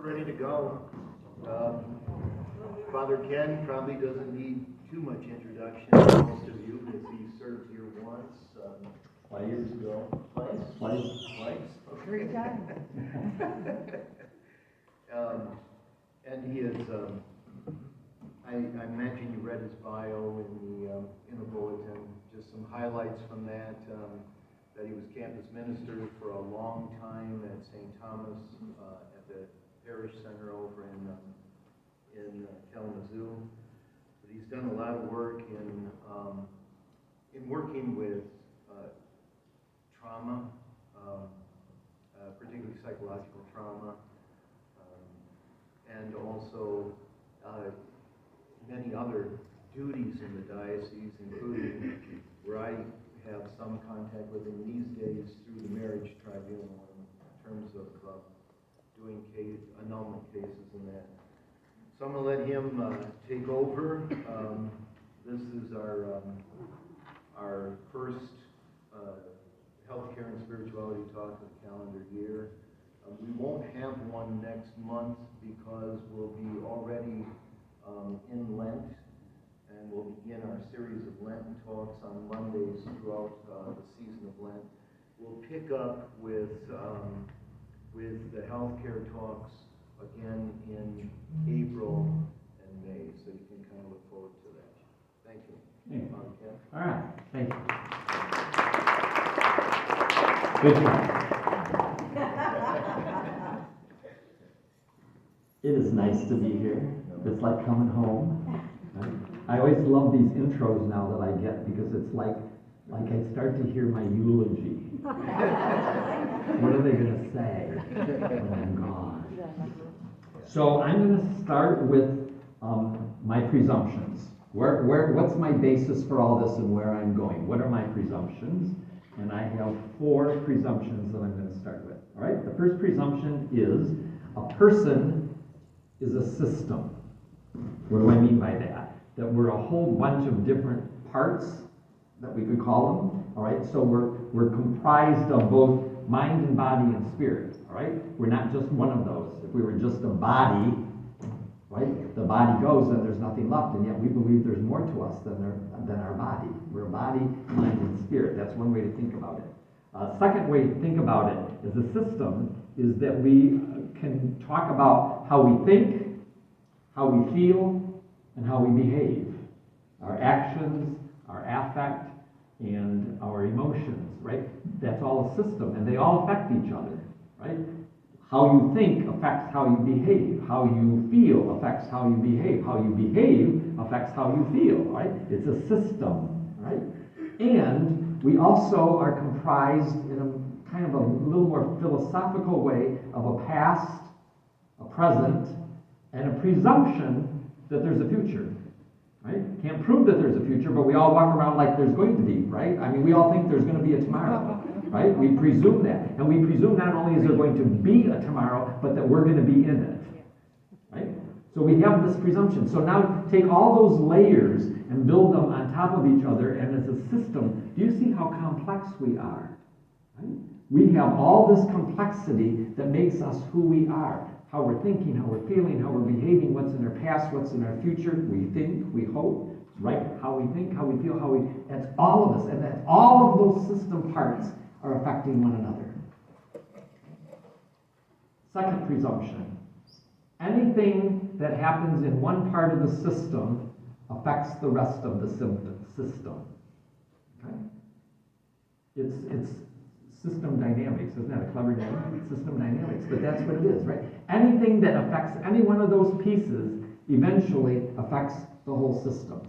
ready to go. Father Ken probably doesn't need too much introduction to most of you because he served here once, 5 years ago. Twice? Okay. 3 times. And he is, I imagine you read his bio in the bulletin, just some highlights from that. That he was campus minister for a long time at St. Thomas at the parish center over in Kalamazoo. But he's done a lot of work in working with trauma, particularly psychological trauma, and also many other duties in the diocese, including where I have some contact with him these days through the marriage tribunal in terms of doing annulment cases and that. So I'm going to let him take over. This is our first healthcare and spirituality talk of the calendar year. We won't have one next month because we'll be already in Lent. And we'll begin our series of Lenten talks on Mondays throughout the season of Lent. We'll pick up with the healthcare talks again in April and May, so you can kind of look forward to that. Thank you. Yeah. Father Ken. All right, thank you. Good job. It is nice to be here. It's like coming home. I always love these intros now that I get because it's like I start to hear my eulogy. What are they going to say when I'm gone? So I'm going to start with my presumptions. What's my basis for all this and where I'm going? What are my presumptions? And I have 4 presumptions that I'm going to start with. All right. The first presumption is a person is a system. What do I mean by that? That we're a whole bunch of different parts that we could call them, all right? So we're comprised of both mind and body and spirit, all right? We're not just one of those. If we were just a body, right, the body goes and there's nothing left, and yet we believe there's more to us than our body. We're a body, mind, and spirit. That's one way to think about it. Second way to think about it as a system is that we can talk about how we think, how we feel, and how we behave. Our actions, our affect, and our emotions, right? That's all a system, and they all affect each other, right? How you think affects how you behave. How you feel affects how you behave. How you behave affects how you feel, right? It's a system, right? And we also are comprised in a kind of a little more philosophical way of a past, a present, and a presumption that there's a future, right? Can't prove that there's a future, but we all walk around like there's going to be, right? I mean, we all think there's going to be a tomorrow, right? We presume that. And we presume not only is there going to be a tomorrow, but that we're going to be in it, right? So we have this presumption. So now take all those layers and build them on top of each other, and as a system, do you see how complex we are, right? We have all this complexity that makes us who we are. How we're thinking, how we're feeling, how we're behaving, what's in our past, what's in our future. We think, we hope, right? How we think, how we feel, that's all of us. And that all of those system parts are affecting one another. Second presumption. Anything that happens in one part of the system affects the rest of the system. Okay? It's system dynamics. Isn't that a clever name? System dynamics. But that's what it is, right? Anything that affects any one of those pieces eventually affects the whole system,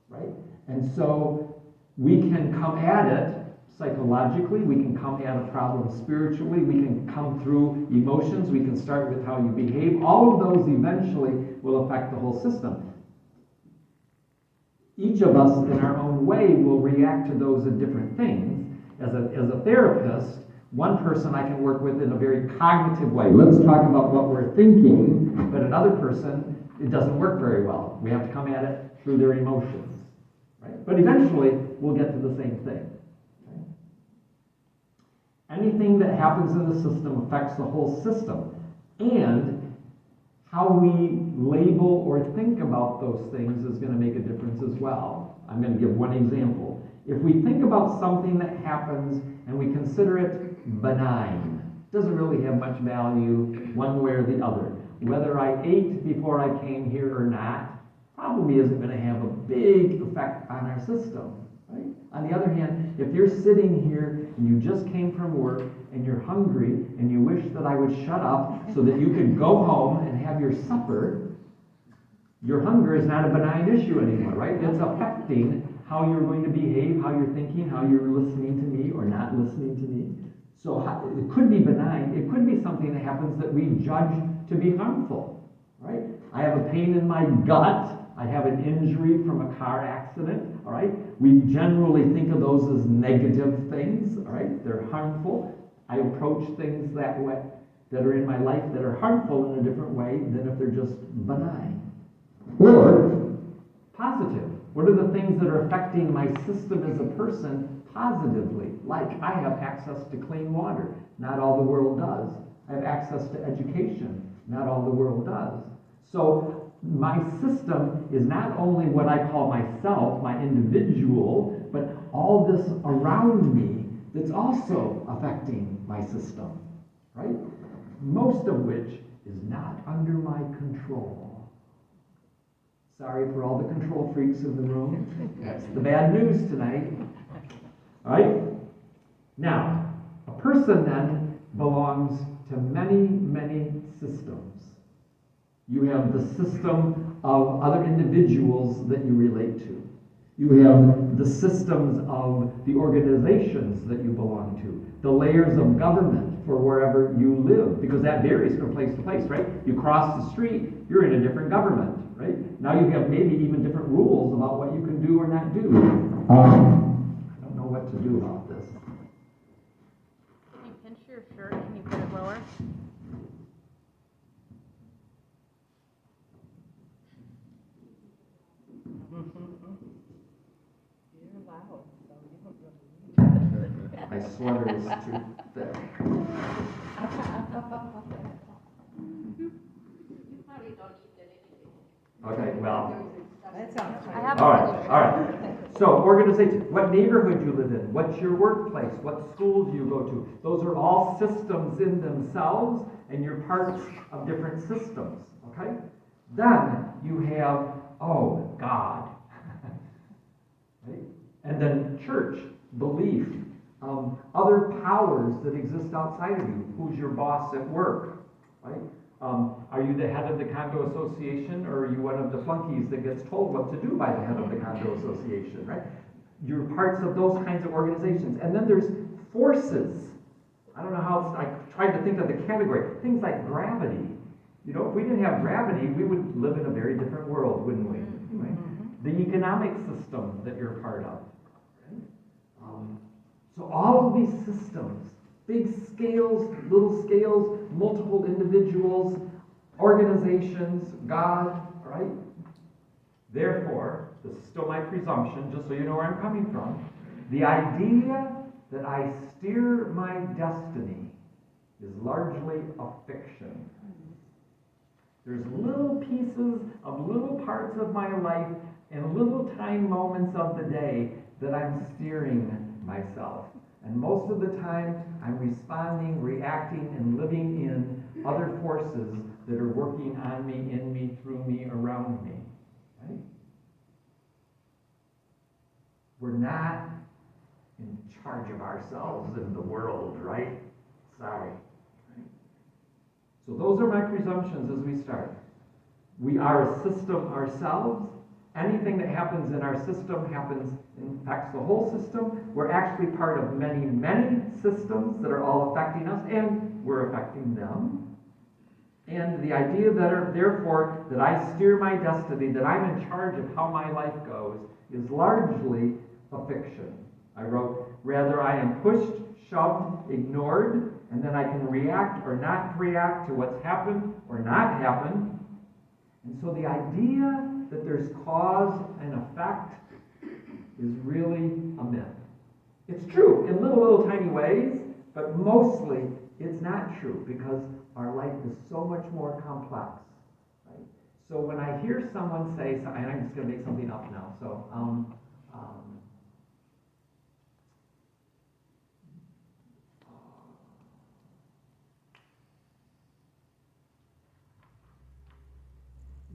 right? And so we can come at it psychologically, we can come at a problem spiritually, we can come through emotions, we can start with how you behave. All of those eventually will affect the whole system. Each of us in our own way will react to those in different things. As a therapist, one person I can work with in a very cognitive way. Let's talk about what we're thinking, but another person, it doesn't work very well. We have to come at it through their emotions, right? But eventually, we'll get to the same thing. Okay? Anything that happens in the system affects the whole system. And how we label or think about those things is going to make a difference as well. I'm going to give one example. If we think about something that happens and we consider it benign, doesn't really have much value one way or the other. Whether I ate before I came here or not probably isn't going to have a big effect on our system. Right? On the other hand, if you're sitting here and you just came from work and you're hungry and you wish that I would shut up so that you could go home and have your supper, your hunger is not a benign issue anymore, right? It's affecting how you're going to behave, how you're thinking, how you're listening to me or not listening to me. So it could be benign. It could be something that happens that we judge to be harmful, right? I have a pain in my gut. I have an injury from a car accident, all right? We generally think of those as negative things, all right? They're harmful. I approach things that way, that are in my life that are harmful in a different way than if they're just benign. Or positive. What are the things that are affecting my system as a person positively? Like I have access to clean water. Not all the world does. I have access to education. Not all the world does. So my system is not only what I call myself, my individual, but all this around me that's also affecting my system, right? Most of which is not under my control. Sorry for all the control freaks in the room. That's the bad news tonight. All right? Now, a person then belongs to many, many systems. You have the system of other individuals that you relate to. You have the systems of the organizations that you belong to, the layers of government for wherever you live, because that varies from place to place, right? You cross the street, you're in a different government, right? Now you have maybe even different rules about what you can do or not do. I don't know what to do about this. Can you pinch your shirt? Can you put it lower? You're loud, so you don't really. My sweater is too thick. Okay, well. That sounds I have All a right, all right. So, organization, what neighborhood you live in, what's your workplace, what schools you go to. Those are all systems in themselves, and you're parts of different systems, okay? Then you have, God. Right? And then church, belief, other powers that exist outside of you. Who's your boss at work, right? Are you the head of the condo association, or are you one of the flunkies that gets told what to do by the head of the condo association, right? You're parts of those kinds of organizations. And then there's forces. I don't know how I tried to think of the category. Things like gravity. You know, if we didn't have gravity, we would live in a very different world, wouldn't we? Right? The economic system that you're part of. Right? So all of these systems, big scales, little scales, multiple individuals, organizations, God, right? Therefore, this is still my presumption, just so you know where I'm coming from, the idea that I steer my destiny is largely a fiction. There's little pieces of little parts of my life and little time moments of the day that I'm steering myself. And most of the time, I'm responding, reacting, and living in other forces that are working on me, in me, through me, around me. Right? We're not in charge of ourselves in the world, right? Sorry. Right? So those are my presumptions as we start. We are a system ourselves. Anything that happens in our system impacts the whole system. We're actually part of many, many systems that are all affecting us, and we're affecting them. And the idea that, therefore, that I steer my destiny, that I'm in charge of how my life goes, is largely a fiction. I wrote, rather I am pushed, shoved, ignored, and then I can react or not react to what's happened or not happened. And so the idea that there's cause and effect is really a myth. It's true in little tiny ways, but mostly it's not true because our life is so much more complex right? So when I hear someone say, and I'm just going to make something up now, so,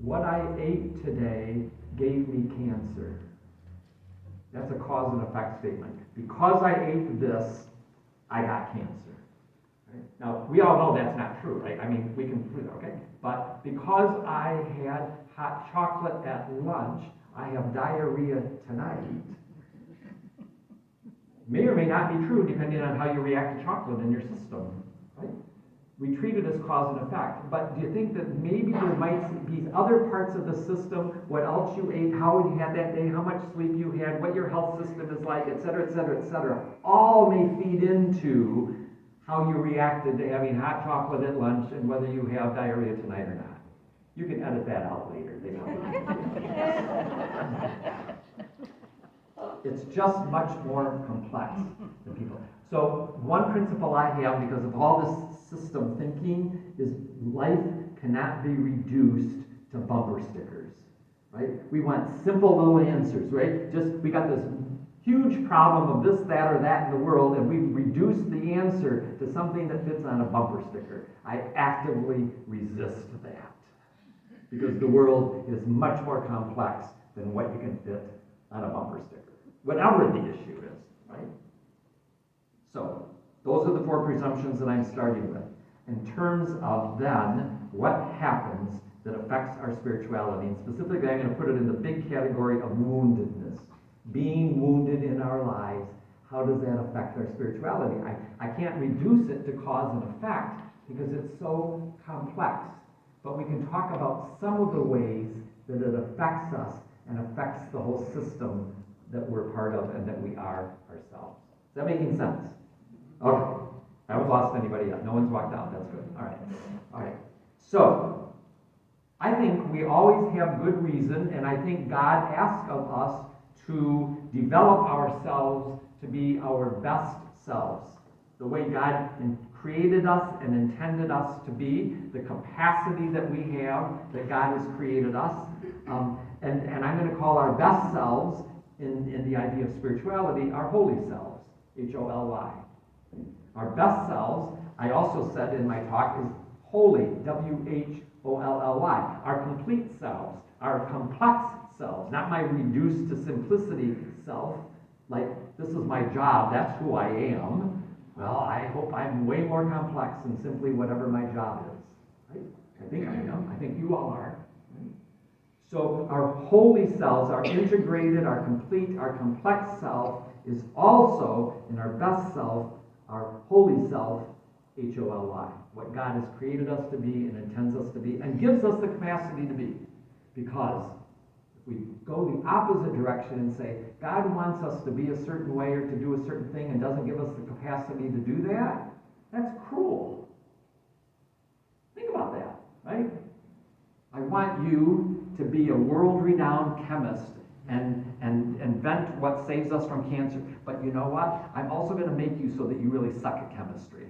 what I ate today gave me cancer. That's a cause and effect statement. Because I ate this, I got cancer. Right? Now, we all know that's not true, right? I mean, we can prove it, okay? But because I had hot chocolate at lunch, I have diarrhea tonight. May or may not be true depending on how you react to chocolate in your system, right? We treat it as cause and effect, but do you think that maybe there might be other parts of the system, what else you ate, how you had that day, how much sleep you had, what your health system is like, et cetera, et cetera, et cetera, all may feed into how you reacted to having hot chocolate at lunch and whether you have diarrhea tonight or not. You can edit that out later. It's just much more complex than people. So one principle I have, because of all this system thinking, is life cannot be reduced to bumper stickers, right? We want simple little answers, right? We got this huge problem of this, that, or that in the world, and we've reduced the answer to something that fits on a bumper sticker. I actively resist that, because the world is much more complex than what you can fit on a bumper sticker, whatever the issue is, right? So, those are the 4 presumptions that I'm starting with. In terms of then, what happens that affects our spirituality, and specifically I'm going to put it in the big category of woundedness. Being wounded in our lives, how does that affect our spirituality? I can't reduce it to cause and effect because it's so complex. But we can talk about some of the ways that it affects us and affects the whole system that we're part of and that we are ourselves. Is that making sense? Okay. I haven't lost anybody yet. No one's walked out. That's good. All right. All right. So, I think we always have good reason, and I think God asks of us to develop ourselves to be our best selves. The way God created us and intended us to be, the capacity that we have, that God has created us. And I'm going to call our best selves, in the idea of spirituality, our holy selves, H-O-L-Y. Our best selves, I also said in my talk, is holy, W-H-O-L-L-Y. Our complete selves, our complex selves, not my reduced to simplicity self, like this is my job, that's who I am. Well, I hope I'm way more complex than simply whatever my job is. Right? I think I am. I think you all are. Right? So our holy selves, our integrated, our complete, our complex self is also, in our best self, our holy self, H-O-L-Y. What God has created us to be and intends us to be and gives us the capacity to be. Because if we go the opposite direction and say, God wants us to be a certain way or to do a certain thing and doesn't give us the capacity to do that, that's cruel. Think about that, right? I want you to be a world-renowned chemist and invent what saves us from cancer. But you know what? I'm also going to make you so that you really suck at chemistry.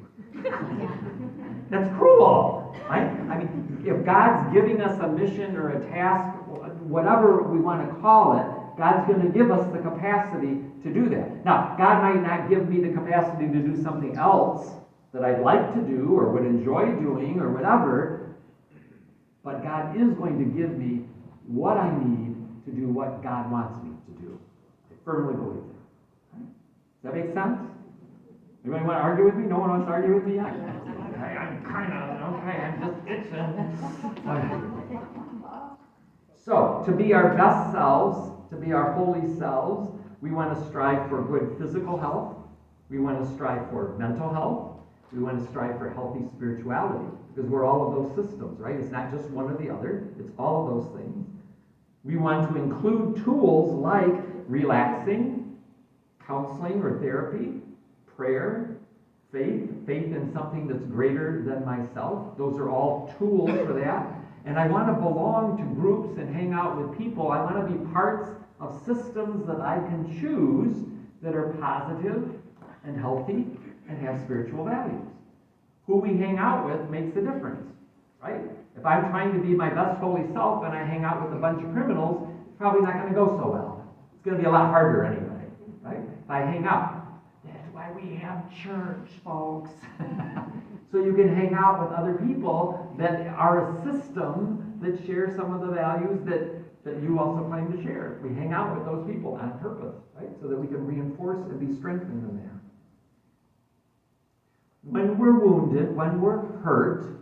That's cruel, right? I mean, if God's giving us a mission or a task, whatever we want to call it, God's going to give us the capacity to do that. Now, God might not give me the capacity to do something else that I'd like to do or would enjoy doing or whatever, but God is going to give me what I need to do what God wants me to do. I firmly believe that. Does that make sense? Anybody want to argue with me? No one wants to argue with me yet? Okay, I'm kind of, okay, I'm just itching. Okay. So, to be our best selves, to be our holy selves, we want to strive for good physical health. We want to strive for mental health. We want to strive for healthy spirituality, because we're all of those systems, right? It's not just one or the other. It's all of those things. We want to include tools like relaxing, counseling or therapy, prayer, faith in something that's greater than myself. Those are all tools for that. And I want to belong to groups and hang out with people. I want to be parts of systems that I can choose that are positive and healthy and have spiritual values. Who we hang out with makes a difference, right? If I'm trying to be my best holy self and I hang out with a bunch of criminals, it's probably not going to go so well. It's going to be a lot harder anyway, right? If I hang out. That's why we have church, folks. So you can hang out with other people that are a system that share some of the values that you also claim to share. We hang out with those people on purpose, right? So that we can reinforce and be strengthened in that. When we're wounded, when we're hurt,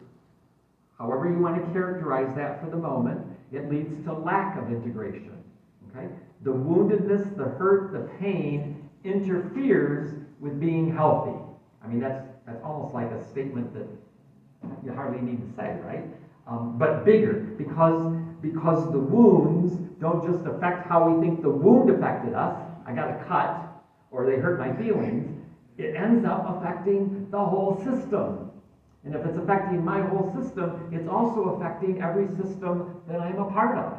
however you want to characterize that for the moment, it leads to lack of integration. Okay? The woundedness, the hurt, the pain interferes with being healthy. I mean, that's almost like a statement that you hardly need to say, right? But bigger, because the wounds don't just affect how we think the wound affected us. I got a cut, or they hurt my feelings. It ends up affecting the whole system. And if it's affecting my whole system, it's also affecting every system that I'm a part of.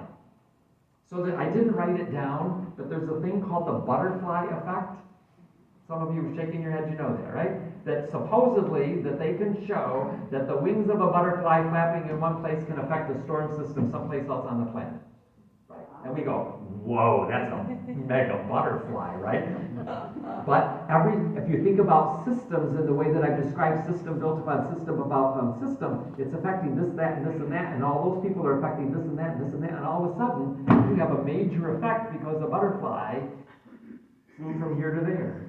So that I didn't write it down, but there's a thing called the butterfly effect. Some of you shaking your head, you know that, right? That supposedly that they can show that the wings of a butterfly flapping in one place can affect the storm system someplace else on the planet. Right? And we go, whoa, that's a mega butterfly, right? But if you think about systems in the way that I've described system built upon system about system, it's affecting this, that, and this, and that, and all those people are affecting this and that, and this and that, and all of a sudden, you have a major effect because the butterfly flew from here to there.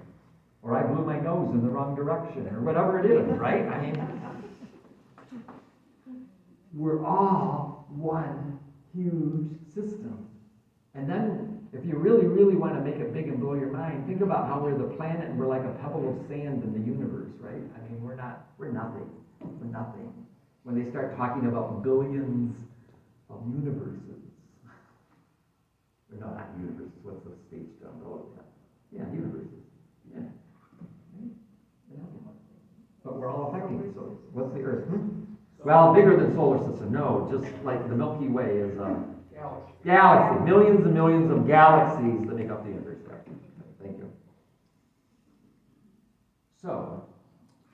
Or I blew my nose in the wrong direction, or whatever it is, right? I mean, we're all one huge system. And then, if you really, really want to make it big and blow your mind, think about how we're the planet and we're like a pebble of sand in the universe, right? I mean, we're nothing. We're nothing. When they start talking about billions of universes. Or no, not universes. What's the space jump? Oh, yeah, universes. Yeah. But we're all affecting it. So what's the Earth? Well, bigger than solar system. No, just like the Milky Way is a galaxy. Millions and millions of galaxies that make up the universe. Thank you. So,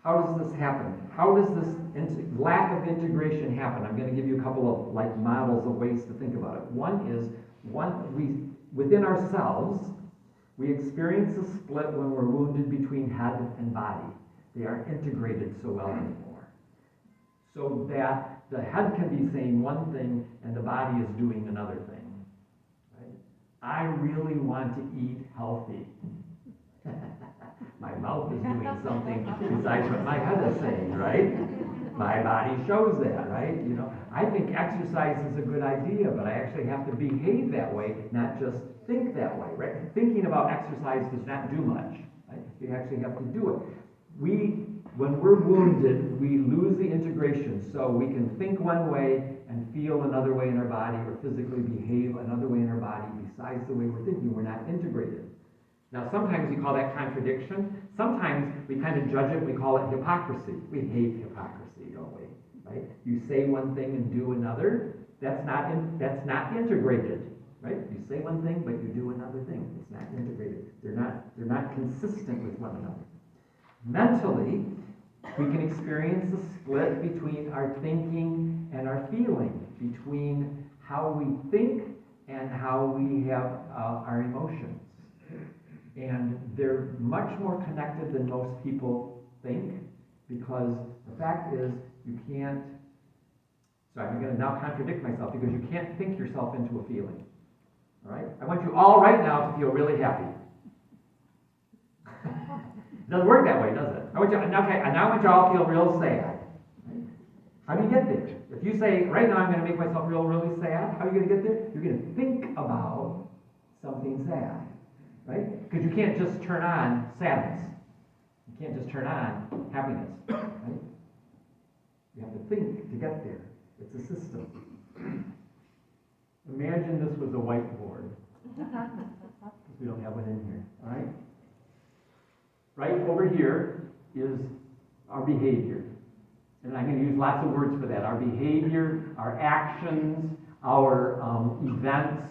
how does this happen? How does this lack of integration happen? I'm going to give you a couple of models of ways to think about it. One is within ourselves, we experience a split when we're wounded between head and body. They aren't integrated so well anymore. So that the head can be saying one thing and the body is doing another thing. Right? I really want to eat healthy. My mouth is doing something besides what my head is saying, right? My body shows that, right? You know, I think exercise is a good idea, but I actually have to behave that way, not just think that way, right? Thinking about exercise does not do much, right? You actually have to do it. When we're wounded, we lose the integration, so we can think one way and feel another way in our body, or physically behave another way in our body besides the way we're thinking. We're not integrated. Now, sometimes we call that contradiction. Sometimes we kind of judge it, we call it hypocrisy. We hate hypocrisy, don't we? Right? You say one thing and do another. That's not integrated. Right? You say one thing, but you do another thing. It's not integrated. They're not consistent with one another. Mentally, we can experience a split between our thinking and our feeling, between how we think and how we have our emotions. And they're much more connected than most people think, because the fact is you can't, sorry, I'm going to now contradict myself, because you can't think yourself into a feeling. All right? I want you all right now to feel really happy. It doesn't work that way, does it? I want you all to feel real sad. How do you get there? If you say, right now I'm going to make myself really sad, how are you going to get there? You're going to think about something sad, right? Because you can't just turn on sadness. You can't just turn on happiness, right? You have to think to get there. It's a system. Imagine this was a whiteboard. Because we don't have one in here, all right? Right over here is our behavior. And I'm going to use lots of words for that. Our behavior, our actions, our events,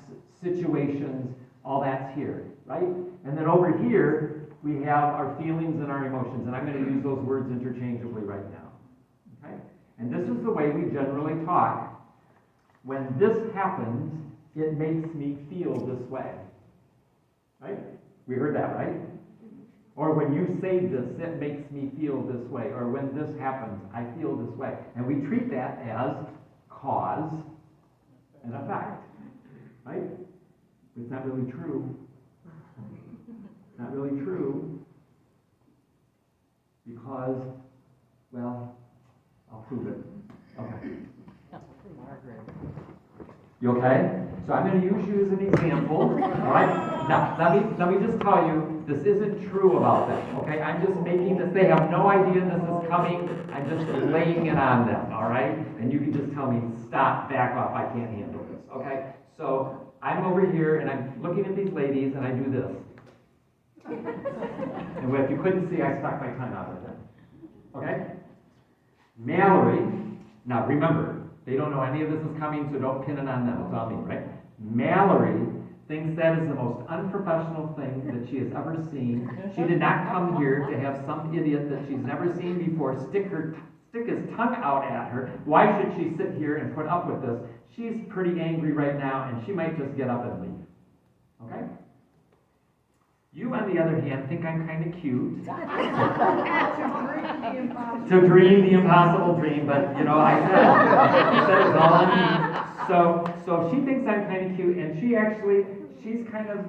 situations, all that's here, right? And then over here, we have our feelings and our emotions. And I'm going to use those words interchangeably right now. Okay? And this is the way we generally talk when this happens, it makes me feel this way. Right? We heard that, right? Or when you say this, it makes me feel this way. Or when this happens, I feel this way. And we treat that as cause and effect. Right? It's not really true. Not really true. Because, well, I'll prove it. Okay. You okay? So I'm going to use you as an example. All right? Now, let me just tell you, this isn't true about them. Okay? I'm just making this. They have no idea this is coming. I'm just laying it on them. All right? And you can just tell me, stop, back off. I can't handle this. Okay? So I'm over here and I'm looking at these ladies and I do this. And if you couldn't see, I stuck my tongue out at them. Okay? Mallory, now remember, they don't know any of this is coming, so don't pin it on them. It's all me, right? Mallory thinks that is the most unprofessional thing that she has ever seen. She did not come here to have some idiot that she's never seen before stick his tongue out at her. Why should she sit here and put up with this? She's pretty angry right now, and she might just get up and leave. Okay? You, on the other hand, think I'm kind of cute. To dream the impossible dream, but I said it was all on me. So she thinks I'm kind of cute, and she's kind of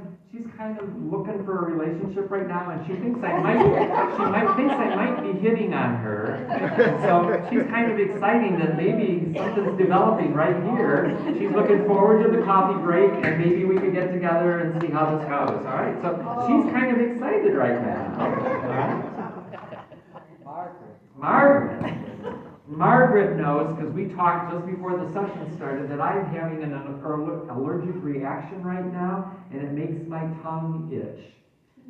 looking for a relationship right now, and she might thinks I might be hitting on her. So she's kind of exciting that maybe something's developing right here. She's looking forward to the coffee break, and maybe we could get together and see how this goes. All right. So she's kind of excited right now. All right. Margaret knows, because we talked just before the session started, that I'm having an allergic reaction right now, and it makes my tongue itch.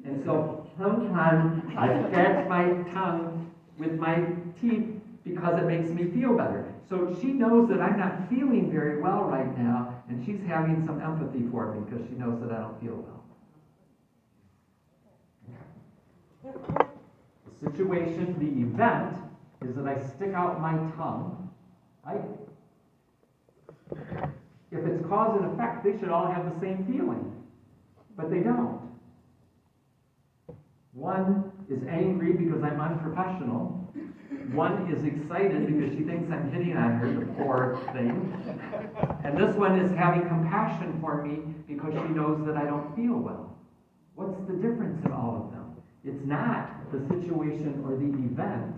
And so sometimes I scratch my tongue with my teeth because it makes me feel better. So she knows that I'm not feeling very well right now, and she's having some empathy for me because she knows that I don't feel well. The situation, the event, is that I stick out my tongue, right? If it's cause and effect, they should all have the same feeling, but they don't. One is angry because I'm unprofessional. One is excited because she thinks I'm hitting on her, the poor thing. And this one is having compassion for me because she knows that I don't feel well. What's the difference in all of them? It's not the situation or the event.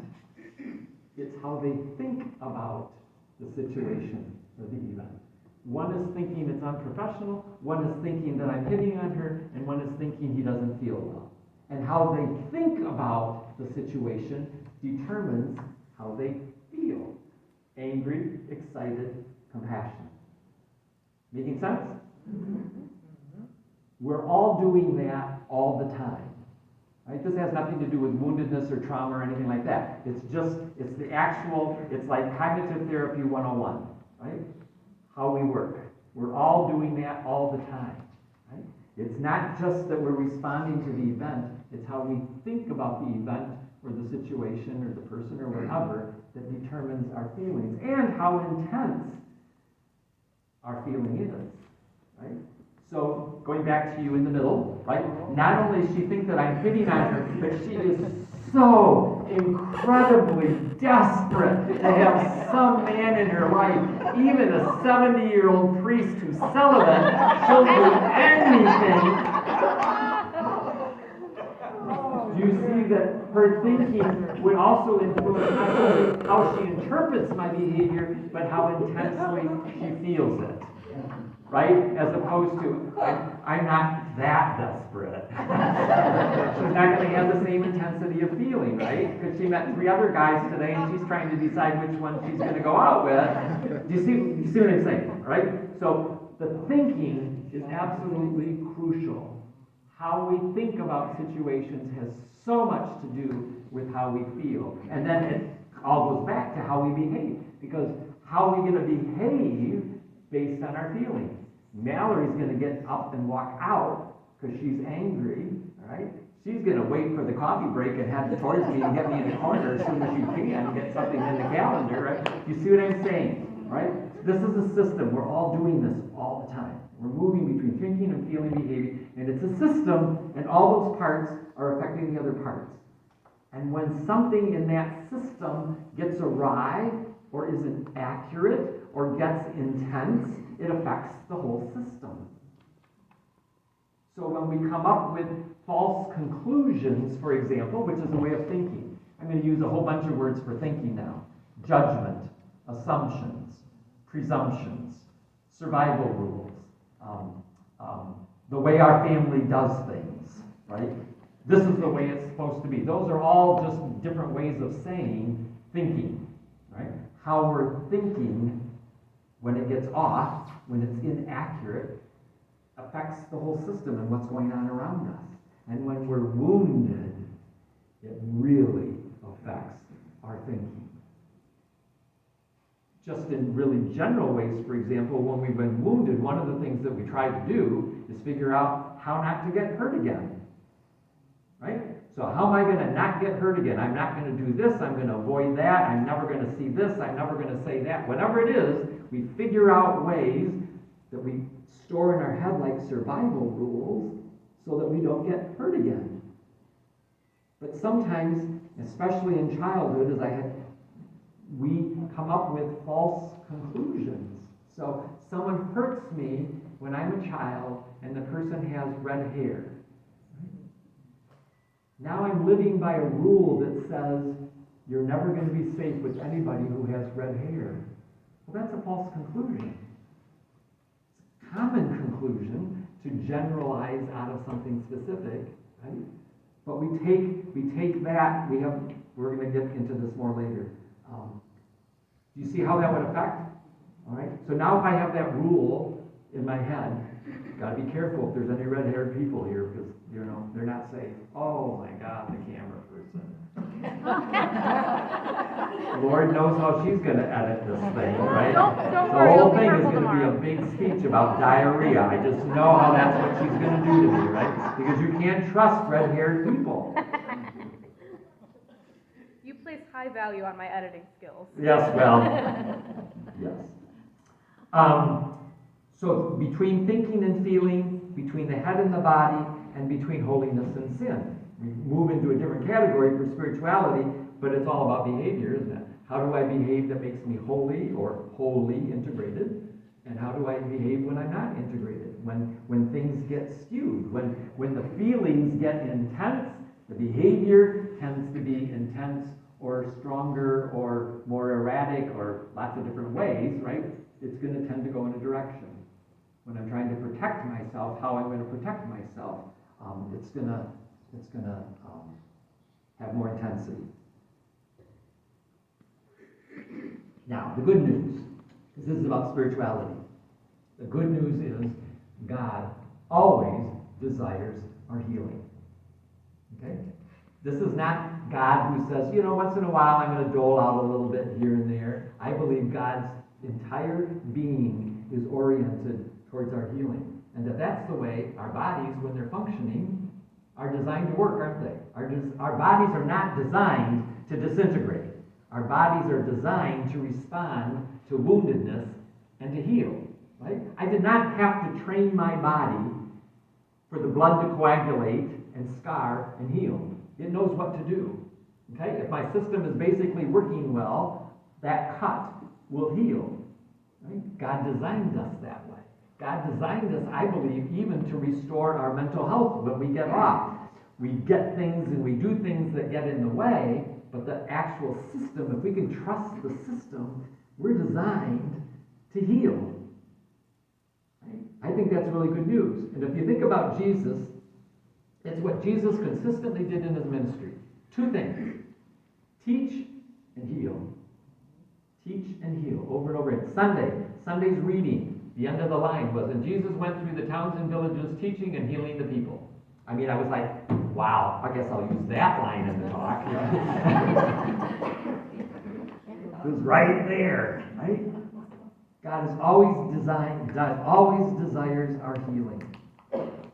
It's how they think about the situation or the event. One is thinking it's unprofessional, one is thinking that I'm hitting on her, and one is thinking he doesn't feel well. And how they think about the situation determines how they feel. Angry, excited, compassion. Making sense? We're all doing that all the time. Right? This has nothing to do with woundedness or trauma or anything like that. It's like cognitive therapy 101, right? How we work. We're all doing that all the time, right? It's not just that we're responding to the event, it's how we think about the event or the situation or the person or whatever that determines our feelings and how intense our feeling is, right? So, going back to you in the middle, right? Not only does she think that I'm hitting on her, but she is so incredibly desperate to have some man in her life, even a 70-year-old priest who's celibate. She'll do anything. You see that her thinking would also influence not only how she interprets my behavior, but how intensely she feels it. Right? As opposed to, I'm not that desperate. She's not going to have the same intensity of feeling, right? Because she met 3 other guys today and she's trying to decide which one she's going to go out with. Do you see what I'm saying, right? So the thinking is absolutely crucial. How we think about situations has so much to do with how we feel. And then it all goes back to how we behave. Because how are we going to behave based on our feelings? Mallory's going to get up and walk out because she's angry, right? She's going to wait for the coffee break and head towards me and get me in the corner as soon as she can and get something in the calendar, right? You see what I'm saying, right? This is a system. We're all doing this all the time. We're moving between thinking and feeling, behaving, and it's a system, and all those parts are affecting the other parts. And when something in that system gets awry, or isn't accurate, or gets intense, it affects the whole system. So when we come up with false conclusions, for example, which is a way of thinking, I'm going to use a whole bunch of words for thinking now. Judgment, assumptions, presumptions, survival rules, the way our family does things, right? This is the way it's supposed to be. Those are all just different ways of saying thinking, right? How we're thinking when it gets off, when it's inaccurate, affects the whole system and what's going on around us. And when we're wounded, it really affects our thinking. Just in really general ways, for example, when we've been wounded, one of the things that we try to do is figure out how not to get hurt again. Right? So how am I going to not get hurt again? I'm not going to do this. I'm going to avoid that. I'm never going to see this. I'm never going to say that. Whatever it is, we figure out ways that we store in our head like survival rules so that we don't get hurt again. But sometimes, especially in childhood, we come up with false conclusions. So someone hurts me when I'm a child and the person has red hair. Now I'm living by a rule that says you're never going to be safe with anybody who has red hair. Well, that's a false conclusion. It's a common conclusion to generalize out of something specific, right? But we take that, we're going to get into this more later. Do you see how that would affect? All right. So now if I have that rule in my head, got to be careful if there's any red-haired people here because they're not safe. Oh my God, the camera person. Lord knows how she's going to edit this thing, right? Don't The worry, whole I'll be thing is careful going to be a tomorrow. big speech about diarrhea. I just know how that's what she's going to do to me, right? Because you can't trust red-haired people. You place high value on my editing skills. Yes, well, yes. So between thinking and feeling, between the head and the body, and between holiness and sin. We move into a different category for spirituality, but it's all about behavior, isn't it? How do I behave that makes me holy or wholly integrated? And how do I behave when I'm not integrated? When things get skewed, when the feelings get intense, the behavior tends to be intense or stronger or more erratic or lots of different ways, right? It's going to tend to go in a direction. When I'm trying to protect myself, how I'm going to protect myself, it's going to have more intensity. Now, the good news, because this is about spirituality. The good news is God always desires our healing. Okay? This is not God who says, once in a while I'm going to dole out a little bit here and there. I believe God's entire being is oriented towards our healing. And that's the way our bodies, when they're functioning, are designed to work, aren't they? Our bodies are not designed to disintegrate. Our bodies are designed to respond to woundedness and to heal. Right? I did not have to train my body for the blood to coagulate and scar and heal. It knows what to do. Okay? If my system is basically working well, that cut will heal. Right? God designed us that way. God designed us, I believe, even to restore our mental health when we get off. We get things and we do things that get in the way, but the actual system, if we can trust the system, we're designed to heal. Right? I think that's really good news. And if you think about Jesus, it's what Jesus consistently did in his ministry. Two things. Teach and heal. Teach and heal over and over again. Sunday's reading, the end of the line was, and Jesus went through the towns and villages teaching and healing the people. I mean, I was like, wow, I guess I'll use that line in the talk. It was right there, right? God always desires our healing.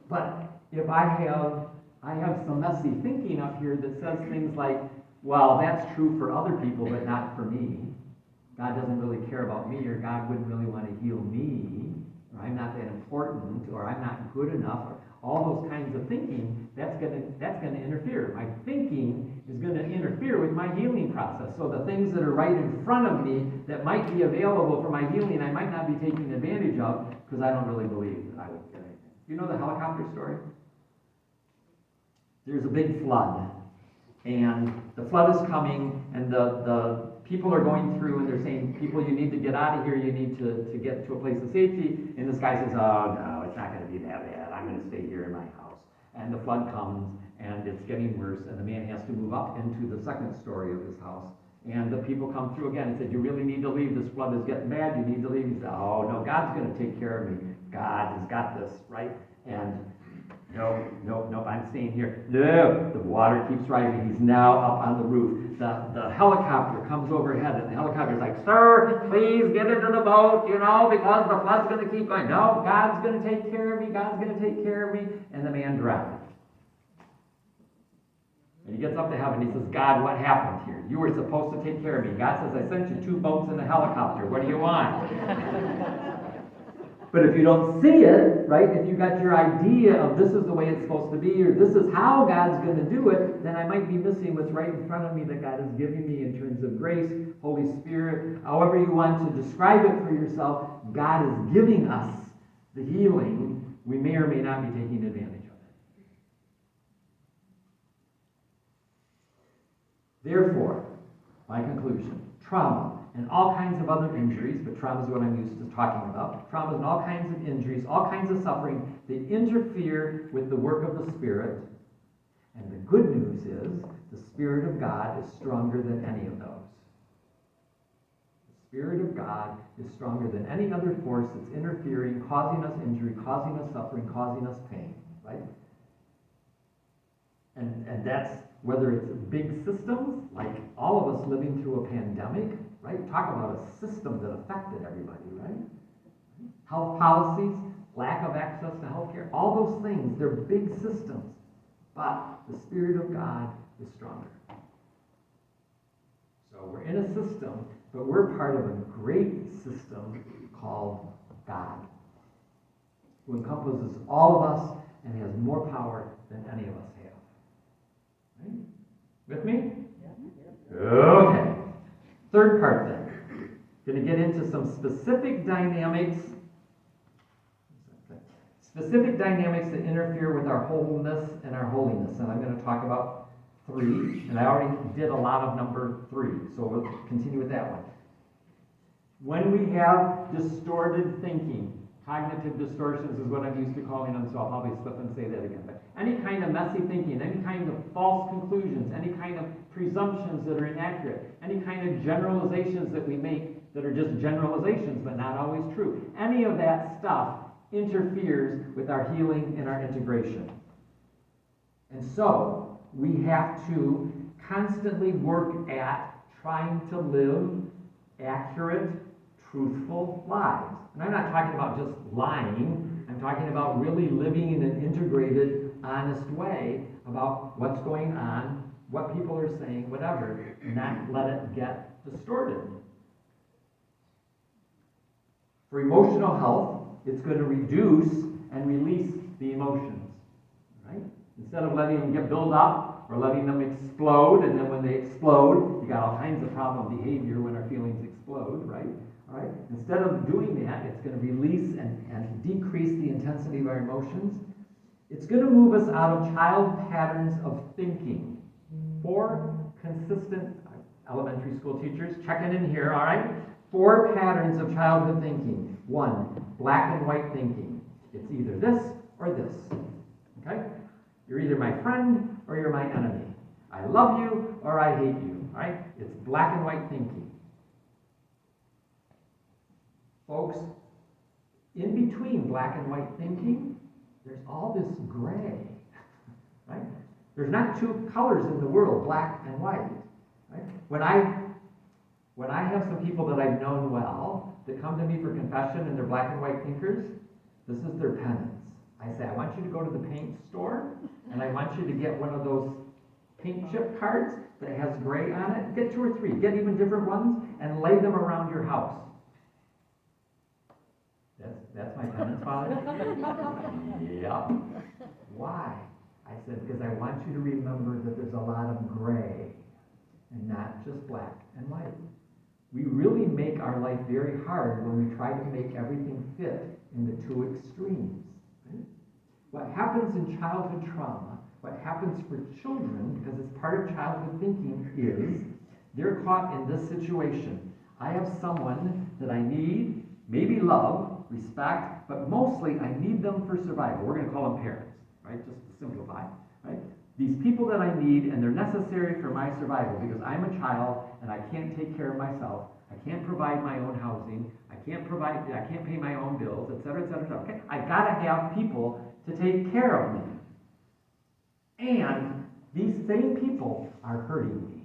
But if I have some messy thinking up here that says things like, well, that's true for other people, but not for me. God doesn't really care about me, or God wouldn't really want to heal me. important, or I'm not good enough, or all those kinds of thinking, that's gonna interfere. My thinking is gonna interfere with my healing process. So the things that are right in front of me that might be available for my healing, I might not be taking advantage of because I don't really believe that I will get anything. You know the helicopter story? There's a big flood, and the flood is coming, and the people are going through, and they're saying, people, you need to get out of here, you need to get to a place of safety, and this guy says, oh no, it's not going to be that bad, I'm going to stay here in my house. And the flood comes, and it's getting worse, and the man has to move up into the second story of his house, and the people come through again and said, you really need to leave, this flood is getting bad, you need to leave. He said, oh no, God's going to take care of me, God has got this, right? And no, I'm staying here. No, the water keeps rising. He's now up on the roof. The helicopter comes overhead, and the helicopter's like, sir, please get into the boat, because the flood's going to keep going. No, God's going to take care of me. God's going to take care of me. And the man drowned. And he gets up to heaven. He says, God, what happened here? You were supposed to take care of me. God says, I sent you 2 boats and a helicopter. What do you want? But if you don't see it, right, if you got your idea of this is the way it's supposed to be, or this is how God's going to do it, then I might be missing what's right in front of me that God is giving me in terms of grace, Holy Spirit, however you want to describe it for yourself. God is giving us the healing. We may or may not be taking advantage of it. Therefore, my conclusion, trauma and all kinds of other injuries, but trauma is what I'm used to talking about. Trauma and all kinds of injuries, all kinds of suffering, they interfere with the work of the Spirit. And the good news is the Spirit of God is stronger than any of those. The Spirit of God is stronger than any other force that's interfering, causing us injury, causing us suffering, causing us pain, right? And that's whether it's big systems, like all of us living through a pandemic, right? Talk about a system that affected everybody, right? Health policies, lack of access to health care, all those things, they're big systems. But the Spirit of God is stronger. So we're in a system, but we're part of a great system called God, who encompasses all of us and has more power than any of us have. Right? With me? Okay. Third part then. Going to get into some specific dynamics that interfere with our wholeness and our holiness. And I'm going to talk about 3. And I already did a lot of number 3. So we'll continue with that one. When we have distorted thinking, cognitive distortions is what I'm used to calling them, so I'll probably slip and say that again. But any kind of messy thinking, any kind of false conclusions, any kind of presumptions that are inaccurate, any kind of generalizations that we make that are just generalizations but not always true. Any of that stuff interferes with our healing and our integration. And so we have to constantly work at trying to live accurate, truthful lives. And I'm not talking about just lying. I'm talking about really living in an integrated, honest way about what's going on, what people are saying, whatever, and not let it get distorted. For emotional health, it's going to reduce and release the emotions, right? Instead of letting them get built up or letting them explode, and then when they explode, you got all kinds of problem behavior when our feelings explode, right? All right? Instead of doing that, it's going to release and decrease the intensity of our emotions. It's going to move us out of child patterns of thinking. 4 consistent elementary school teachers checking in here, all right? 4 patterns of childhood thinking. 1, black and white thinking. It's either this or this. Okay? You're either my friend or you're my enemy. I love you or I hate you. All right? It's black and white thinking. Folks, in between black and white thinking, there's all this gray. Right? There's not 2 colors in the world, black and white. Right? When I have some people that I've known well that come to me for confession and they're black and white thinkers, this is their penance. I say, I want you to go to the paint store and I want you to get one of those paint chip cards that has gray on it. Get 2 or 3, get even different ones and lay them around your house. That's my penance, Father? Yep. Why? I said, because I want you to remember that there's a lot of gray and not just black and white. We really make our life very hard when we try to make everything fit in the two extremes. Right? What happens in childhood trauma, what happens for children, because it's part of childhood thinking, is they're caught in this situation. I have someone that I need, maybe love, respect, but mostly I need them for survival. We're going to call them parents, right? Just to simplify, right? These people that I need, and they're necessary for my survival because I'm a child and I can't take care of myself. I can't provide my own housing. I can't pay my own bills, et cetera, et cetera, et cetera. Okay? I gotta have people to take care of me. And these same people are hurting me.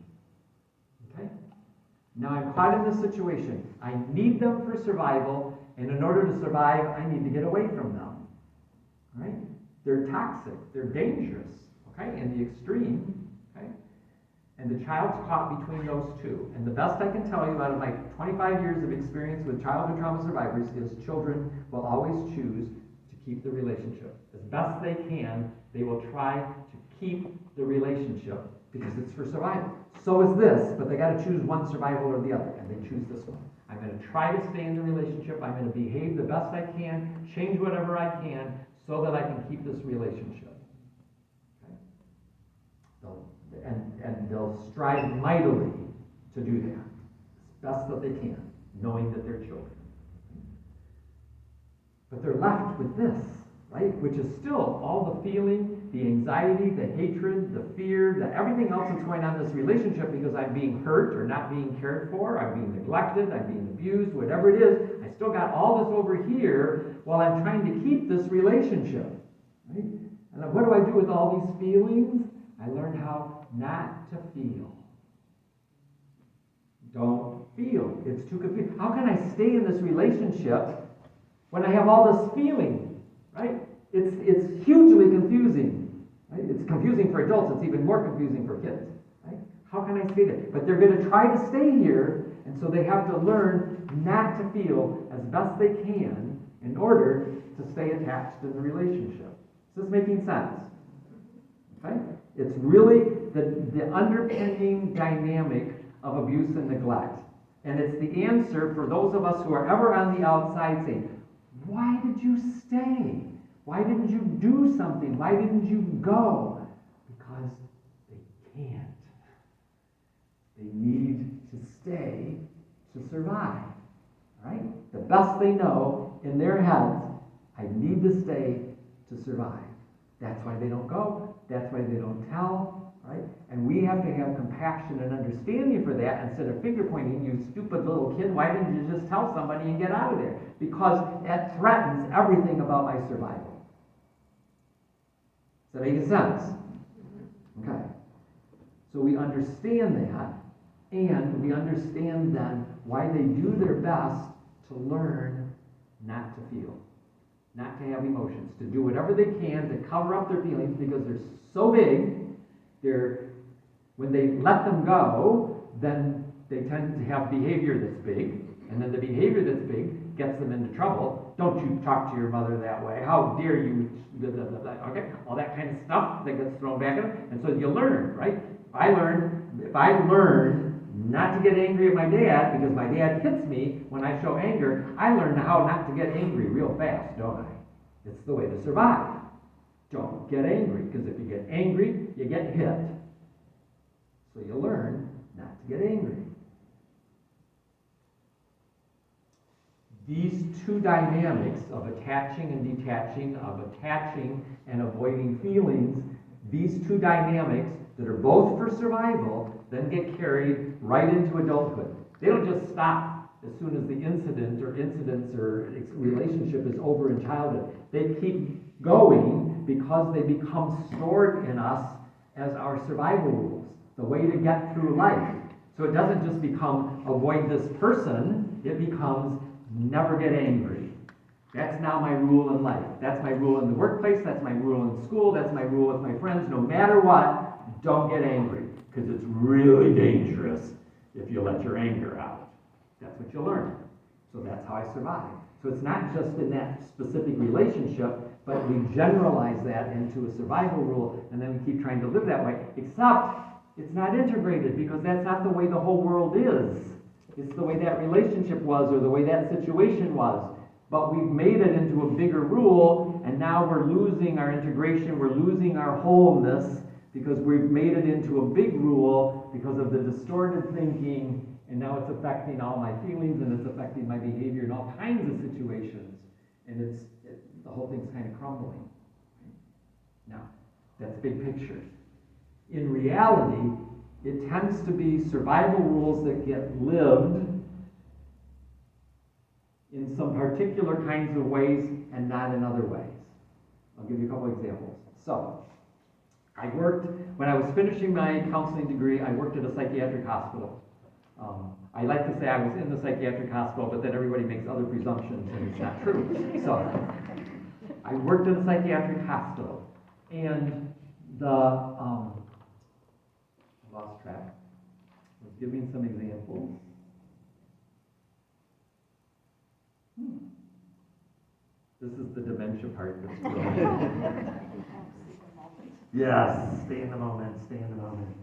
Okay? Now I'm caught in this situation. I need them for survival, and in order to survive, I need to get away from them. Right? They're toxic. They're dangerous. Okay? In the extreme. Okay? And the child's caught between those two. And the best I can tell you out of my 25 years of experience with childhood trauma survivors is children will always choose to keep the relationship. As best they can, they will try to keep the relationship because it's for survival. So is this, but they got to choose one, survival or the other, and they choose this one. I'm going to try to stay in the relationship. I'm going to behave the best I can, change whatever I can, so that I can keep this relationship. Okay? And they'll strive mightily to do that as best that they can, knowing that they're children. But they're left with this, right? Which is still all the feeling, the anxiety, the hatred, the fear, everything else that's going on in this relationship because I'm being hurt or not being cared for, I'm being neglected, I'm being abused, whatever it is. I still got all this over here while I'm trying to keep this relationship, right? And what do I do with all these feelings? I learned how not to feel. Don't feel. It's too confusing. How can I stay in this relationship when I have all this feeling, right? It's hugely confusing, right? It's confusing for adults. It's even more confusing for kids, right? How can I stay there? But they're going to try to stay here, and so they have to learn not to feel as best they can in order to stay attached in the relationship. Is this making sense? Okay? It's really the underpinning dynamic of abuse and neglect. And it's the answer for those of us who are ever on the outside saying, why did you stay? Why didn't you do something? Why didn't you go? Because they can't. They need to stay to survive. Right? The best they know in their heads, I need to stay to survive. That's why they don't go. That's why they don't tell. Right? And we have to have compassion and understanding for that instead of finger pointing, you stupid little kid, why didn't you just tell somebody and get out of there? Because that threatens everything about my survival. Does that make sense? Okay. So we understand that, and we understand then why they do their best to learn not to feel, not to have emotions, to do whatever they can to cover up their feelings because they're so big. When they let them go, then they tend to have behavior that's big, and then the behavior that's big gets them into trouble. Don't you talk to your mother that way. How dare you? Blah, blah, blah, blah. Okay, all that kind of stuff that gets thrown back at them. And so you learn, right? If I learn not to get angry at my dad because my dad hits me when I show anger, I learn how not to get angry real fast, don't I? It's the way to survive. Don't get angry, because if you get angry, you get hit. So you learn not to get angry. These two dynamics of attaching and detaching, of attaching and avoiding feelings, these two dynamics that are both for survival, then get carried right into adulthood. They don't just stop as soon as the incident or incidents or relationship is over in childhood. They keep going because they become stored in us as our survival rules, the way to get through life. So it doesn't just become avoid this person, it becomes never get angry. That's now my rule in life. That's my rule in the workplace, that's my rule in school, that's my rule with my friends. No matter what, don't get angry, because it's really dangerous if you let your anger out. That's what you learn. So that's how I survive. So it's not just in that specific relationship, but we generalize that into a survival rule, and then we keep trying to live that way, except it's not integrated, because that's not the way the whole world is. It's the way that relationship was, or the way that situation was. But we've made it into a bigger rule, and now we're losing our integration, we're losing our wholeness, because we've made it into a big rule because of the distorted thinking, and now it's affecting all my feelings, and it's affecting my behavior in all kinds of situations, and the whole thing's kind of crumbling. Now, that's big picture. In reality, it tends to be survival rules that get lived in some particular kinds of ways and not in other ways. I'll give you a couple examples. So, when I was finishing my counseling degree, I worked at a psychiatric hospital. I like to say I was in the psychiatric hospital, but then everybody makes other presumptions, and it's not true. So, I worked at a psychiatric hospital, and I lost track. I was giving some examples. This is the dementia part that's really Yes, stay in the moment, stay in the moment.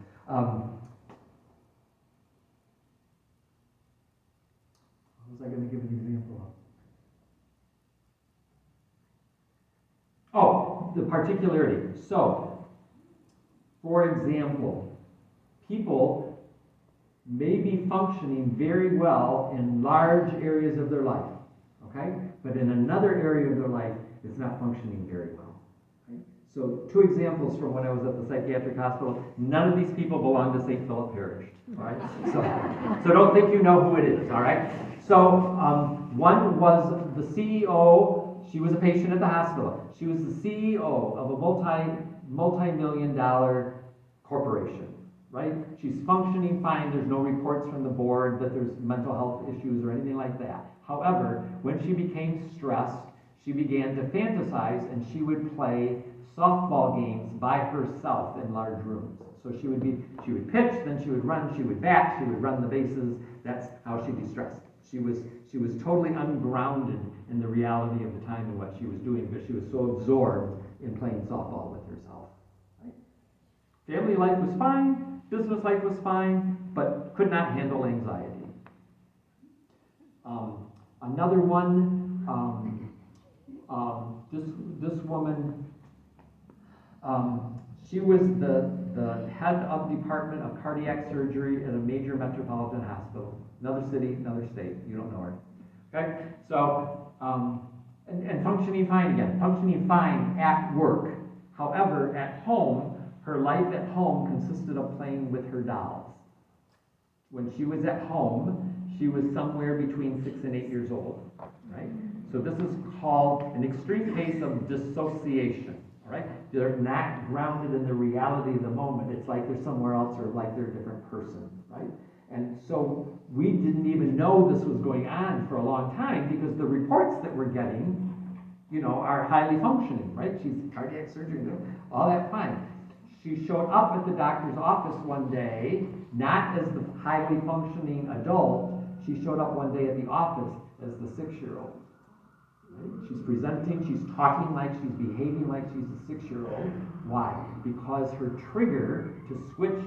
What was I going to give an example of? Oh, the particularity. So, for example, people may be functioning very well in large areas of their life, okay? But in another area of their life, it's not functioning very well. So 2 examples from when I was at the psychiatric hospital. None of these people belong to St. Philip Parish, all right? So don't think you know who it is, all right? So one was the CEO. She was a patient at the hospital. She was the CEO of a multi-million-dollar corporation, right? She's functioning fine. There's no reports from the board that there's mental health issues or anything like that. However, when she became stressed, she began to fantasize, and she would play softball games by herself in large rooms. So she would pitch, then she would run, she would bat, she would run the bases. That's how she de-stressed. She was totally ungrounded in the reality of the time and what she was doing, because she was so absorbed in playing softball with herself. Right? Family life was fine, business life was fine, but could not handle anxiety. Another one, this woman, she was the head of department of cardiac surgery at a major metropolitan hospital. Another city, another state. You don't know her. Okay? So, and functioning fine again. Functioning fine at work. However, at home, her life at home consisted of playing with her dolls. When she was at home, she was somewhere between 6 and 8 years old. Right? So this is called an extreme case of dissociation. All right? They're not grounded in the reality of the moment. It's like they're somewhere else, or like they're a different person, right? And so we didn't even know this was going on for a long time, because the reports that we're getting, are highly functioning, right? She's cardiac surgery, all that fine. She showed up at the doctor's office one day, not as the highly functioning adult. She showed up one day at the office as the 6-year-old. She's presenting, she's talking like she's behaving like she's a 6-year-old. Why? Because her trigger to switch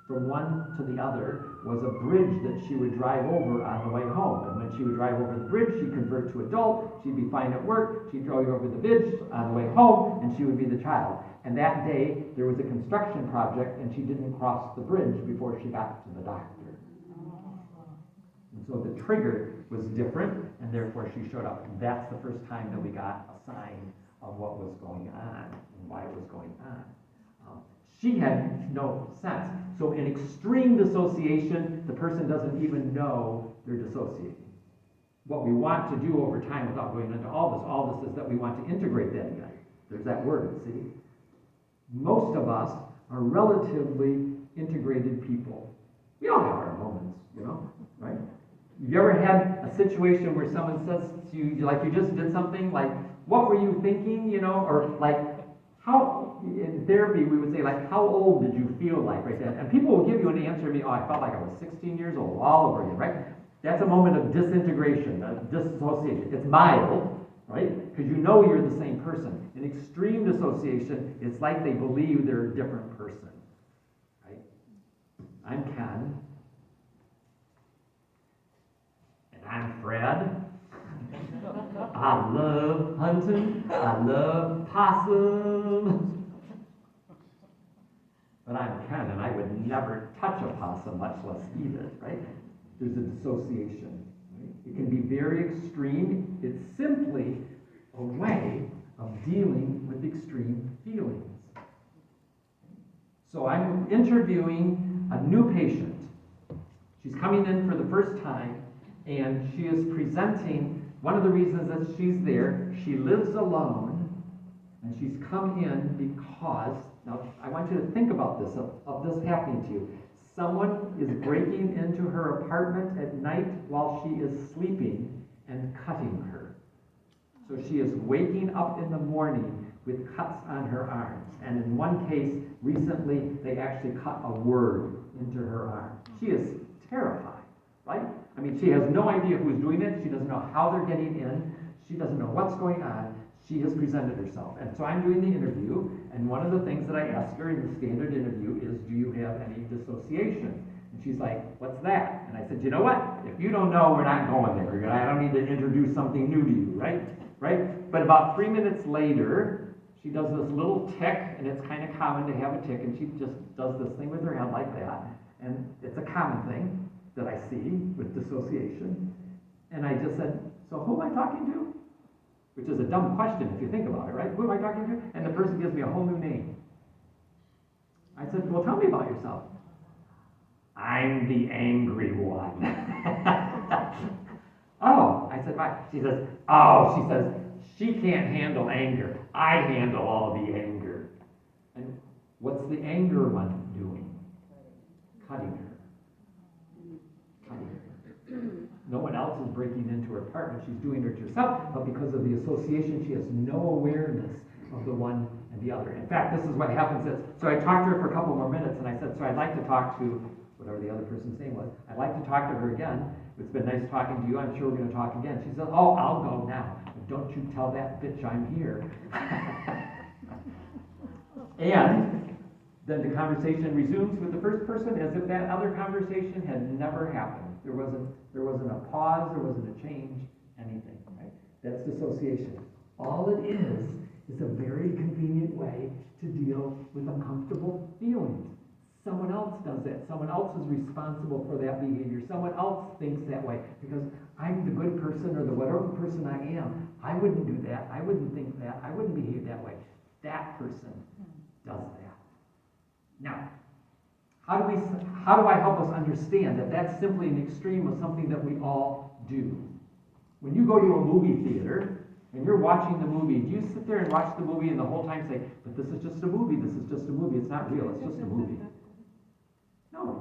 from one to the other was a bridge that she would drive over on the way home. And when she would drive over the bridge, she'd convert to adult, she'd be fine at work, she'd drive over the bridge on the way home, and she would be the child. And that day, there was a construction project, and she didn't cross the bridge before she got to the doctor. And so the trigger was different, and therefore she showed up. And that's the first time that we got a sign of what was going on and why it was going on. She had no sense. So in extreme dissociation, the person doesn't even know they're dissociating. What we want to do over time, without going into all this is that we want to integrate that again. There's that word, see? Most of us are relatively integrated people. We all have our moments, right? Have you ever had a situation where someone says to you, like you just did something, like, what were you thinking, or like, how, in therapy we would say, like, how old did you feel like right then? And people will give you an answer to me, I felt like I was 16 years old, all over again, right? That's a moment of disintegration, disassociation. It's mild, right? Because you know you're the same person. In extreme dissociation, it's like they believe they're a different person, right? I'm Ken. And I'm Fred. I love hunting. I love possums. But I'm Ken, and I would never touch a possum, much less eat it, right? There's a dissociation. Right? It can be very extreme. It's simply a way of dealing with extreme feelings. So I'm interviewing a new patient. She's coming in for the first time, and she is presenting one of the reasons that she's there. She lives alone, and she's come in because, now I want you to think about this, of this happening to you. Someone is breaking into her apartment at night while she is sleeping and cutting her. So she is waking up in the morning with cuts on her arms. And in one case, recently, they actually cut a word into her arm. She is terrified, right? I mean, she has no idea who's doing it. She doesn't know how they're getting in. She doesn't know what's going on. She has presented herself. And so I'm doing the interview, and one of the things that I ask her in the standard interview is, do you have any dissociation? And she's like, what's that? And I said, you know what? If you don't know, we're not going there. I don't need to introduce something new to you, right? Right? But about 3 minutes later, she does this little tick, and it's kind of common to have a tick, and she just does this thing with her head like that. And it's a common thing that I see with dissociation. And I just said, so who am I talking to? Which is a dumb question if you think about it, right? Who am I talking to? And the person gives me a whole new name. I said, well, tell me about yourself. I'm the angry one. Oh, I said, why? She says, she can't handle anger. I handle all the anger. And what's the anger one doing? Cutting her. Cutting her. No one else is breaking into her apartment. She's doing it herself, but because of the association, she has no awareness of the one and the other. In fact, this is what happens. So I talked to her for a couple more minutes, and I said, so I'd like to talk to whatever the other person's name was. I'd like to talk to her again. It's been nice talking to you. I'm sure we're going to talk again. She said, oh, I'll go now. But don't you tell that bitch I'm here. And then the conversation resumes with the first person as if that other conversation had never happened. There wasn't a pause, there wasn't a change, anything, right? That's dissociation. All it is a very convenient way to deal with uncomfortable feelings. Someone else does that. Someone else is responsible for that behavior. Someone else thinks that way because I'm the good person or the whatever person I am. I wouldn't do that. I wouldn't think that. I wouldn't behave that way. That person does that. Now, how do I help us understand that that's simply an extreme of something that we all do? When you go to a movie theater and you're watching the movie, do you sit there and watch the movie and the whole time say, but this is just a movie, this is just a movie, it's not real, it's just a movie? No,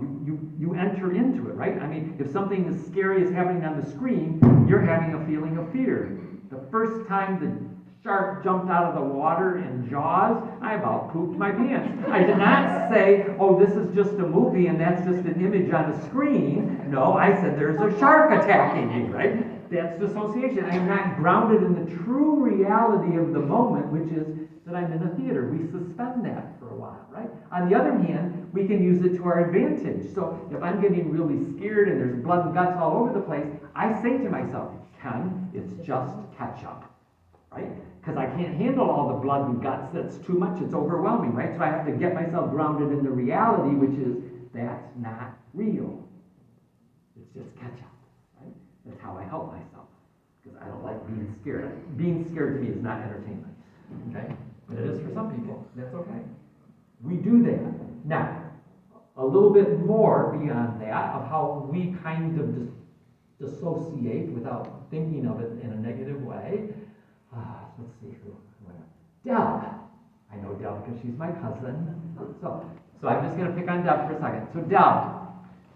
you enter into it, right? I mean, if something as scary is happening on the screen, you're having a feeling of fear. The first time the shark jumped out of the water in Jaws, I about pooped my pants. I did not say, oh, this is just a movie and that's just an image on a screen. No, I said there's a shark attacking me, right? That's dissociation. I am not grounded in the true reality of the moment, which is that I'm in a theater. We suspend that for a while, right? On the other hand, we can use it to our advantage. So if I'm getting really scared and there's blood and guts all over the place, I say to myself, Ken, it's just ketchup, right? Because I can't handle all the blood and guts. That's too much. It's overwhelming, right? So I have to get myself grounded in the reality, which is that's not real. It's just ketchup, right? That's how I help myself, because I don't like being scared. Being scared to me is not entertainment, okay? But it is for some people. That's okay. We do that. Now, a little bit more beyond that of how we kind of dissociate without thinking of it in a negative way. Let's see who. Deb. I know Deb because she's my cousin. So I'm just going to pick on Deb for a second. So Deb,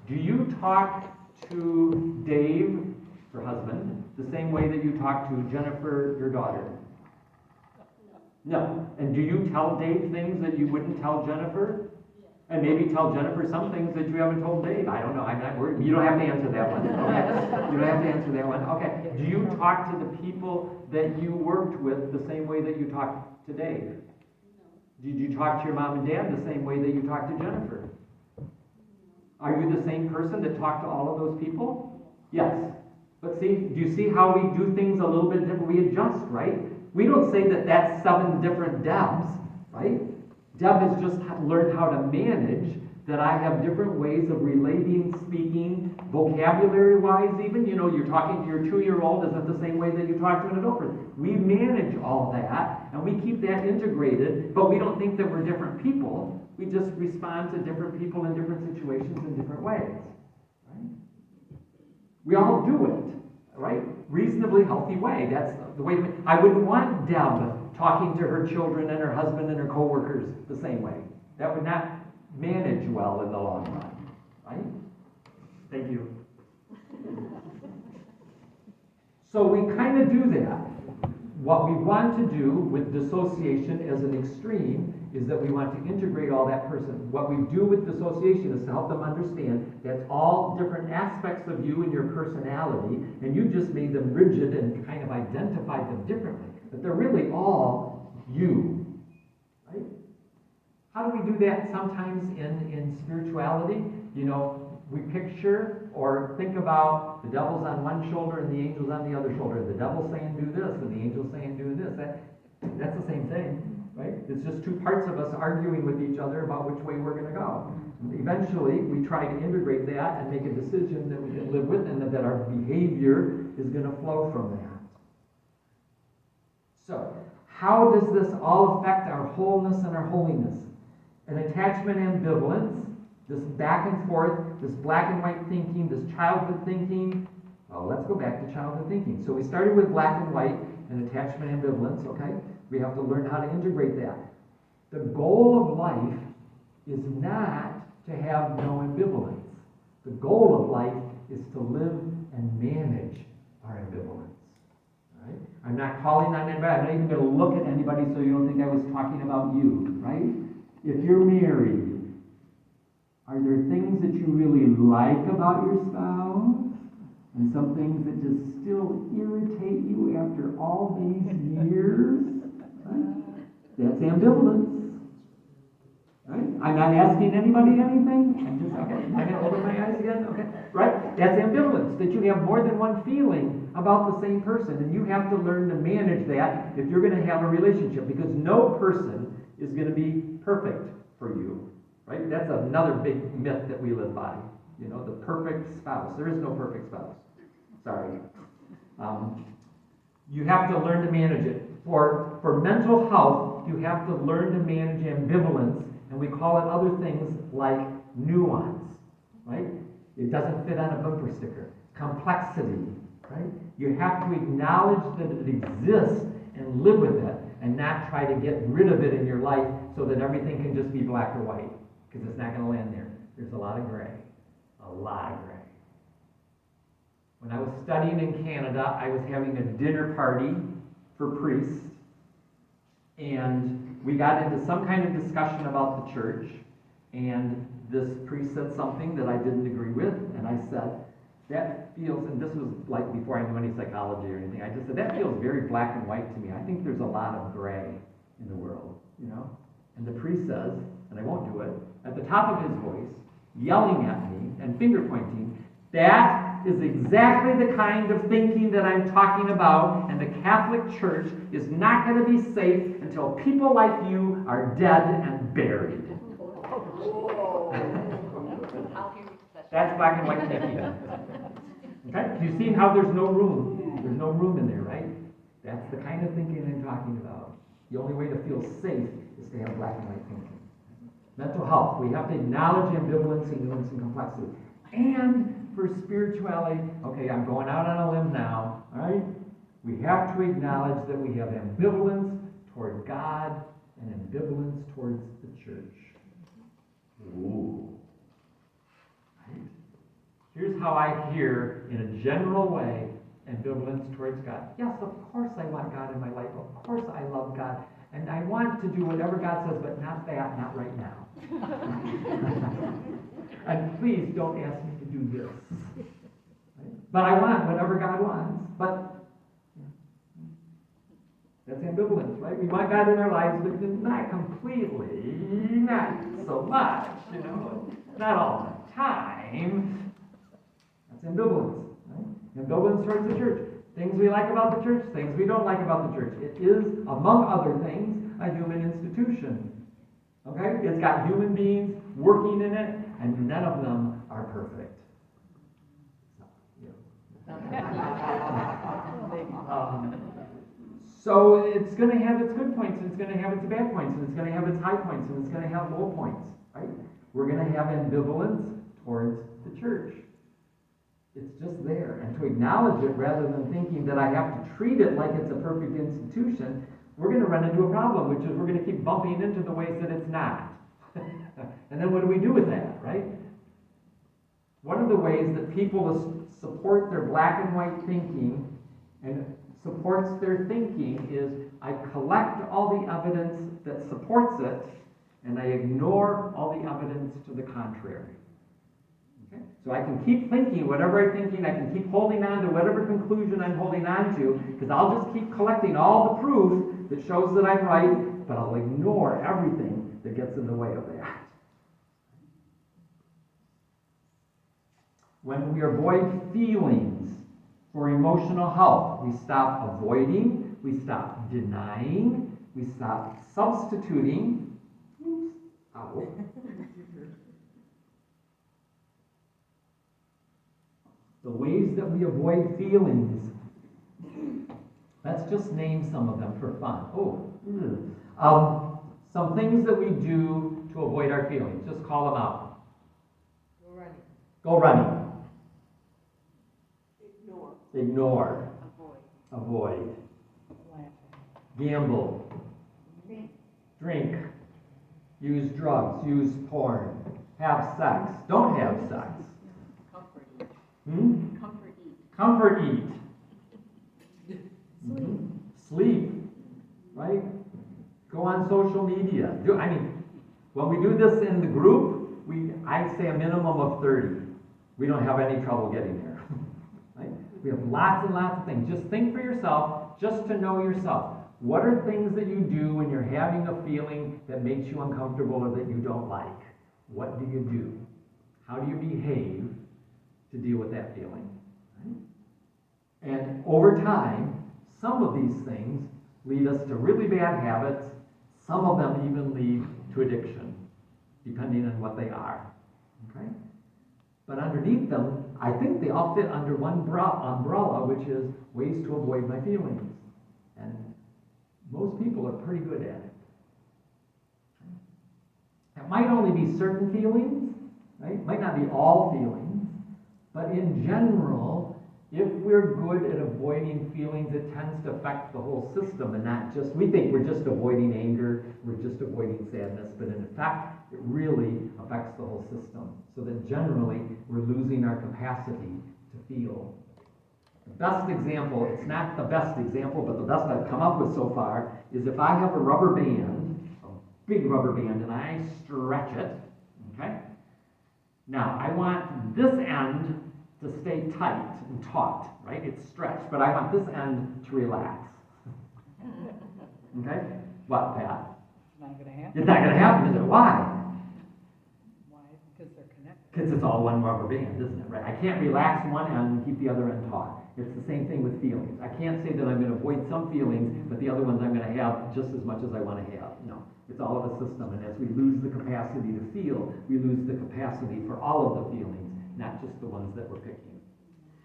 do you talk to Dave, her husband, the same way that you talk to Jennifer, your daughter? No. And do you tell Dave things that you wouldn't tell Jennifer? And maybe tell Jennifer some things that you haven't told Dave. I don't know, I'm not worried. You don't have to answer that one. Okay? You don't have to answer that one. Okay. Do you talk to the people that you worked with the same way that you talk to Dave? Did you talk to your mom and dad the same way that you talk to Jennifer? Are you the same person that talked to all of those people? Yes. But see, do you see how we do things a little bit different? We adjust, right? We don't say that that's 7 different Debs, right? Deb has just learned how to manage that I have different ways of relating, speaking, vocabulary-wise even. You know, you're talking to your 2-year-old isn't the same way that you talk to an adult person. We manage all that, and we keep that integrated, but we don't think that we're different people. We just respond to different people in different situations in different ways. Right? We all do it, right? Reasonably healthy way. That's the way. I wouldn't want Deb talking to her children and her husband and her coworkers the same way. That would not manage well in the long run, right? Thank you. So we kind of do that. What we want to do with dissociation as an extreme is that we want to integrate all that person. What we do with dissociation is to help them understand that's all different aspects of you and your personality, and you just made them rigid and kind of identified them differently. But they're really all you, right? How do we do that sometimes in spirituality? You know, we picture or think about the devil's on one shoulder and the angel's on the other shoulder. The devil's saying do this and the angel's saying do this. That's the same thing, right? It's just 2 parts of us arguing with each other about which way we're going to go. Eventually, we try to integrate that and make a decision that we can live with and that our behavior is going to flow from that. So, how does this all affect our wholeness and our holiness? An attachment ambivalence, this back and forth, this black and white thinking, this childhood thinking. Well, let's go back to childhood thinking. So we started with black and white and attachment ambivalence, okay? We have to learn how to integrate that. The goal of life is not to have no ambivalence. The goal of life is to live and manage our ambivalence. All right? I'm not calling on anybody. I'm not even going to look at anybody so you don't think I was talking about you, right? If you're married, are there things that you really like about your spouse? And some things that just still irritate you after all these years? Right? That's ambivalence. Right? I'm not asking anybody anything. I'm just, okay, I'm going to open my eyes again. Okay, right? That's ambivalence, that you have more than one feeling about the same person. And you have to learn to manage that if you're going to have a relationship, because no person is going to be perfect for you. Right? That's another big myth that we live by. You know, the perfect spouse. There is no perfect spouse. Sorry. You have to learn to manage it. For mental health, you have to learn to manage ambivalence, and we call it other things like nuance. Right? It doesn't fit on a bumper sticker. Complexity. Right? You have to acknowledge that it exists and live with it, and not try to get rid of it in your life so that everything can just be black or white. Because it's not going to land there. There's a lot of gray. A lot of gray. When I was studying in Canada, I was having a dinner party for priests. And we got into some kind of discussion about the church. And this priest said something that I didn't agree with. And I said, that feels, and this was like before I knew any psychology or anything, I just said, that feels very black and white to me. I think there's a lot of gray in the world, you know? And the priest says, and I won't do it, at the top of his voice, yelling at me and finger pointing, that is exactly the kind of thinking that I'm talking about, and the Catholic Church is not going to be safe until people like you are dead and buried. That's black and white thinking. Okay? You see how there's no room? There's no room in there, right? That's the kind of thinking I'm talking about. The only way to feel safe is to have black and white thinking. Mental health, we have to acknowledge ambivalence and nuance and complexity. And for spirituality, okay, I'm going out on a limb now, all right? We have to acknowledge that we have ambivalence toward God and ambivalence towards the church. Ooh. Right? Here's how I hear, in a general way, ambivalence towards God. Yes, of course I want God in my life. Of course I love God. And I want to do whatever God says, but not that, not right now. And please don't ask me to do this. Right? But I want whatever God wants. But that's ambivalence, right? We want God in our lives, but not completely, not so much, not all the time. That's ambivalence, right? Ambivalence towards the church. Things we like about the church, things we don't like about the church. It is, among other things, a human institution. Okay? It's got human beings working in it, and none of them are perfect. So it's going to have its good points, and it's going to have its bad points, and it's going to have its high points, and it's going to have low points, right? We're going to have ambivalence towards the church. It's just there. And to acknowledge it rather than thinking that I have to treat it like it's a perfect institution, we're going to run into a problem, which is we're going to keep bumping into the ways that it's not. And then what do we do with that, right? One of the ways that people support their black and white thinking and supports their thinking is I collect all the evidence that supports it and I ignore all the evidence to the contrary. Okay? So I can keep thinking whatever I'm thinking, I can keep holding on to whatever conclusion I'm holding on to, because I'll just keep collecting all the proof that shows that I'm right, but I'll ignore everything that gets in the way of that. When we avoid feelings for emotional health, we stop avoiding, we stop denying, we stop substituting. Oops, ow. The ways that we avoid feelings, let's just name some of them for fun. Some things that we do to avoid our feelings. Just call them out. Go running. Go running. Ignore. Ignore. Avoid. Laughing. Gamble. Drink. Use drugs. Use porn. Have sex. Don't have sex. Comfort eat. Comfort eat. Comfort eat. Sleep. Right? Go on social media. When we do this in the group, I'd say a minimum of 30. We don't have any trouble getting there. Right? We have lots and lots of things. Just think for yourself, just to know yourself. What are things that you do when you're having a feeling that makes you uncomfortable or that you don't like? What do you do? How do you behave to deal with that feeling? Right? And over time, some of these things lead us to really bad habits. Some of them even lead to addiction, depending on what they are. Okay? But underneath them, I think they all fit under one umbrella, which is ways to avoid my feelings. And most people are pretty good at it. It might only be certain feelings, right? It might not be all feelings, but in general, if we're good at avoiding feelings, it tends to affect the whole system and not just, we think we're just avoiding anger, we're just avoiding sadness, but in fact, it really affects the whole system. So that generally, we're losing our capacity to feel. The best example, it's not the best example, but the best I've come up with so far, is if I have a rubber band, a big rubber band, and I stretch it, okay? Now, I want this end to stay tight and taut, right? It's stretched, but I want this end to relax. Okay? What, Pat? It's not going to happen. It's not going to happen, is it? Why? Why? Because they're connected. Because it's all one rubber band, isn't it? Right? I can't relax one end and keep the other end taut. It's the same thing with feelings. I can't say that I'm going to avoid some feelings, but the other ones I'm going to have just as much as I want to have. No. It's all of a system, and as we lose the capacity to feel, we lose the capacity for all of the feelings, not just the ones that we're picking.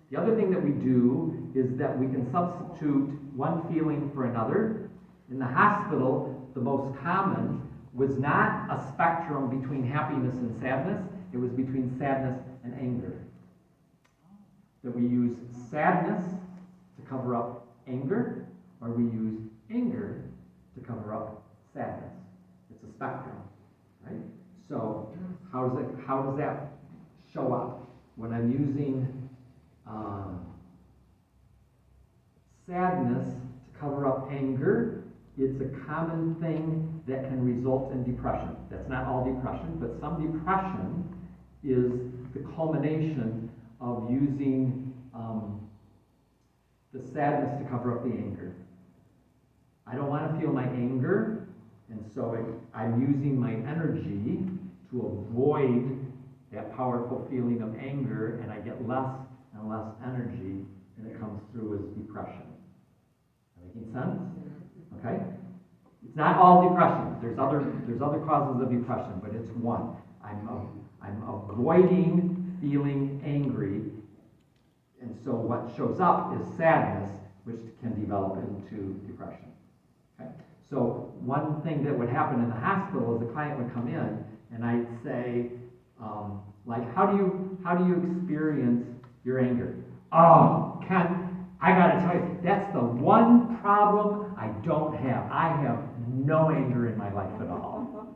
The other thing that we do is that we can substitute one feeling for another. In the hospital, the most common was not a spectrum between happiness and sadness. It was between sadness and anger. That we use sadness to cover up anger, or we use anger to cover up sadness. It's a spectrum, right? So how does that show up? When I'm using sadness to cover up anger, it's a common thing that can result in depression. That's not all depression, but some depression is the culmination of using the sadness to cover up the anger. I don't want to feel my anger, and so I'm using my energy to avoid that powerful feeling of anger, and I get less and less energy, and it comes through as depression. Making sense? Okay? It's not all depression. There's other causes of depression, but it's one. I'm avoiding feeling angry, and so what shows up is sadness, which can develop into depression. Okay? So one thing that would happen in the hospital is the client would come in, and I'd say, like, how do you experience your anger? Oh, Ken, I gotta tell you, that's the one problem I don't have. I have no anger in my life at all.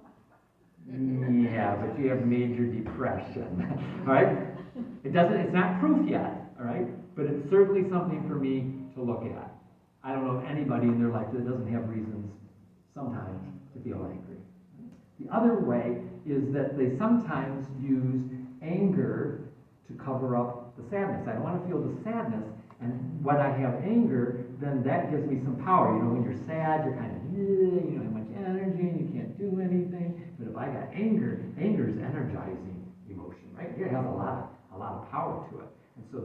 Yeah, but you have major depression, all right? It's not proof yet, all right? But it's certainly something for me to look at. I don't know anybody in their life that doesn't have reasons sometimes to feel angry. The other way is that they sometimes use anger to cover up the sadness. I don't want to feel the sadness, and when I have anger, then that gives me some power. You know, when you're sad, you're kind of, you don't have much energy, and you can't do anything. But if I got anger is energizing emotion, right? It has a lot of power to it. And so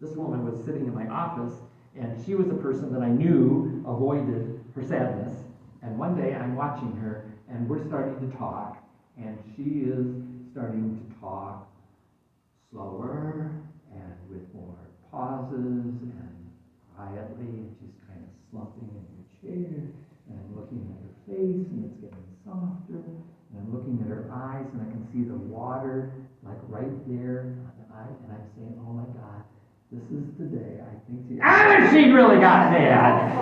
this woman was sitting in my office, and she was a person that I knew avoided her sadness. And one day I'm watching her, and we're starting to talk, and she is starting to talk slower and with more pauses and quietly, and she's kind of slumping in her chair, and I'm looking at her face, and it's getting softer, and I'm looking at her eyes, and I can see the water like right there on the eye, and I'm saying, oh my God, this is the day I think she really got mad.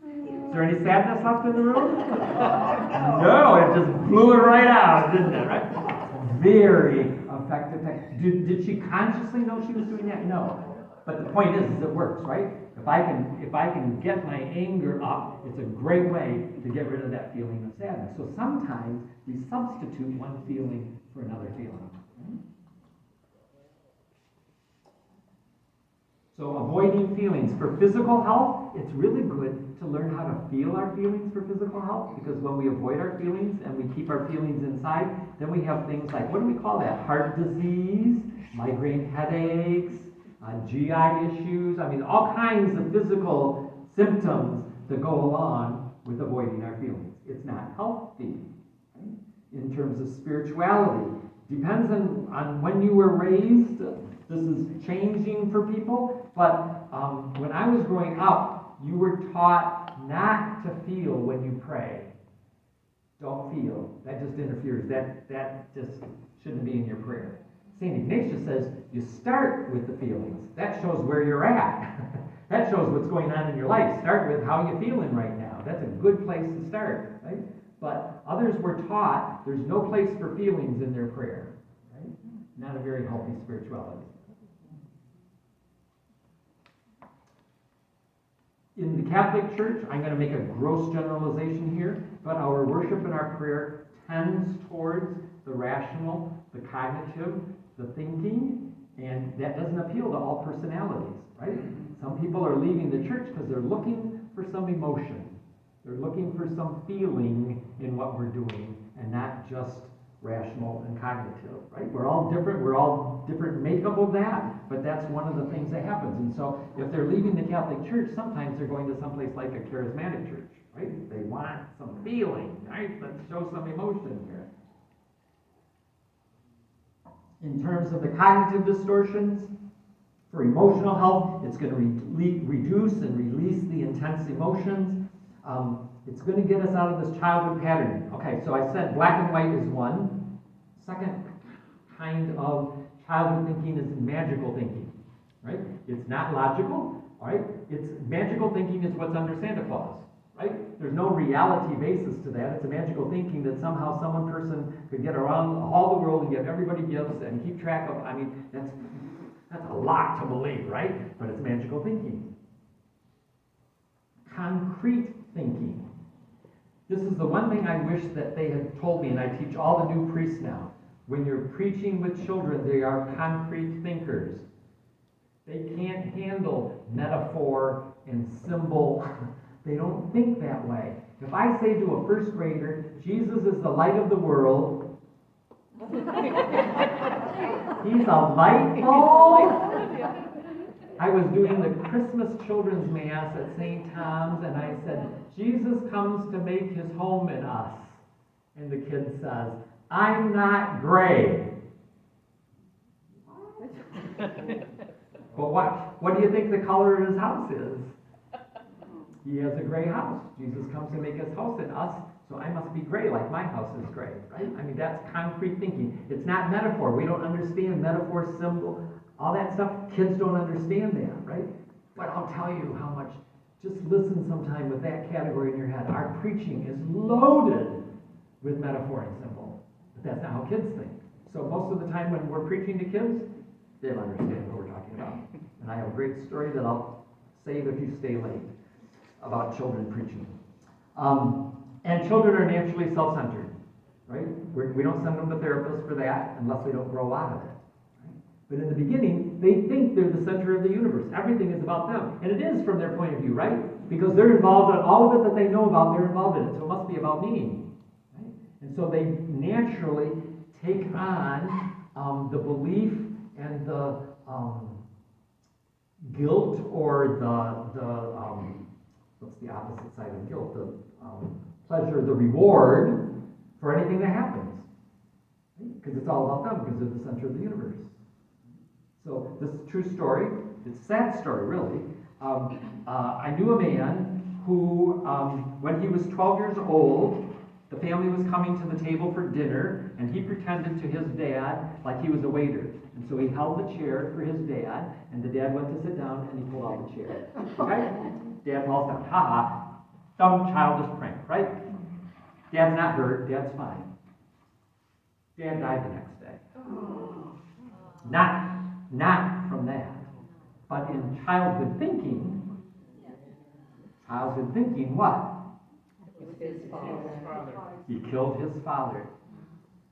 Is there any sadness left in the room? No, it just blew it right out, didn't it? Right? Very effective. Did she consciously know she was doing that? No. But the point is it works, right? If I can get my anger up, it's a great way to get rid of that feeling of sadness. So sometimes we substitute one feeling for another feeling. So avoiding feelings. For physical health, it's really good to learn how to feel our feelings for physical health, because when we avoid our feelings and we keep our feelings inside, then we have things like, what do we call that? Heart disease, migraine headaches, GI issues. I mean, all kinds of physical symptoms that go along with avoiding our feelings. It's not healthy. Right? In terms of spirituality, depends on when you were raised. This is changing for people, but when I was growing up, you were taught not to feel when you pray. Don't feel. That just interferes. That just shouldn't be in your prayer. St. Ignatius says you start with the feelings. That shows where you're at. That shows what's going on in your life. Start with how you're feeling right now. That's a good place to start, right? But others were taught there's no place for feelings in their prayer, right? Not a very healthy spirituality. In the Catholic Church, I'm going to make a gross generalization here, but our worship and our prayer tends towards the rational, the cognitive, the thinking, and that doesn't appeal to all personalities, right? Some people are leaving the church because they're looking for some emotion. They're looking for some feeling in what we're doing, and not just rational and cognitive, right? We're all different makeup of that, but that's one of the things that happens. And so if they're leaving the Catholic Church, sometimes they're going to someplace like a charismatic church, right? They want some feeling, right? Let's show some emotion here. In terms of the cognitive distortions, for emotional health, it's going to reduce and release the intense emotions. It's going to get us out of this childhood pattern. Okay, so I said black and white is one. Second kind of childhood thinking is magical thinking, right? It's not logical, all right? It's magical thinking is what's under Santa Claus, right? There's no reality basis to that. It's a magical thinking that somehow some one person could get around all the world and get everybody gifts and keep track of. I mean, That's a lot to believe, right? But it's magical thinking. Concrete thinking. This is the one thing I wish that they had told me, and I teach all the new priests now. When you're preaching with children, they are concrete thinkers. They can't handle metaphor and symbol. They don't think that way. If I say to a first grader, Jesus is the light of the world, he's a light bulb. I was doing the Christmas Children's Mass at St. Tom's, and I said, Jesus comes to make his home in us. And the kid says, I'm not gray. But what do you think the color of his house is? He has a gray house. Jesus comes to make his house in us, so I must be gray like my house is gray, right? I mean, that's concrete thinking. It's not metaphor. We don't understand metaphor, symbol, all that stuff. Kids don't understand that, right? But I'll tell you how much, just listen sometime with that category in your head. Our preaching is loaded with metaphor and symbol. But that's not how kids think. So most of the time when we're preaching to kids, they don't understand what we're talking about. And I have a great story that I'll save if you stay late about children preaching. And children are naturally self-centered, right? We don't send them to therapists for that unless they don't grow out of it. Right? But in the beginning, they think they're the center of the universe. Everything is about them. And it is from their point of view, right? Because they're involved in all of it that they know about, they're involved in it. So it must be about me. Right? And so they naturally take on the belief and the guilt or the what's the opposite side of guilt? The pleasure, the reward for anything that happens. Because it's all about them, because they're the center of the universe. So this is a true story. It's a sad story, really. I knew a man who, when he was 12 years old, the family was coming to the table for dinner, and he pretended to his dad like he was a waiter. And so he held the chair for his dad, and the dad went to sit down, and he pulled out the chair. Okay? Dad falls down. Ha-ha. Dumb childish prank, right? Dad's not hurt. Dad's fine. Dad died the next day. Not from that. But in childhood thinking, what? He killed his father.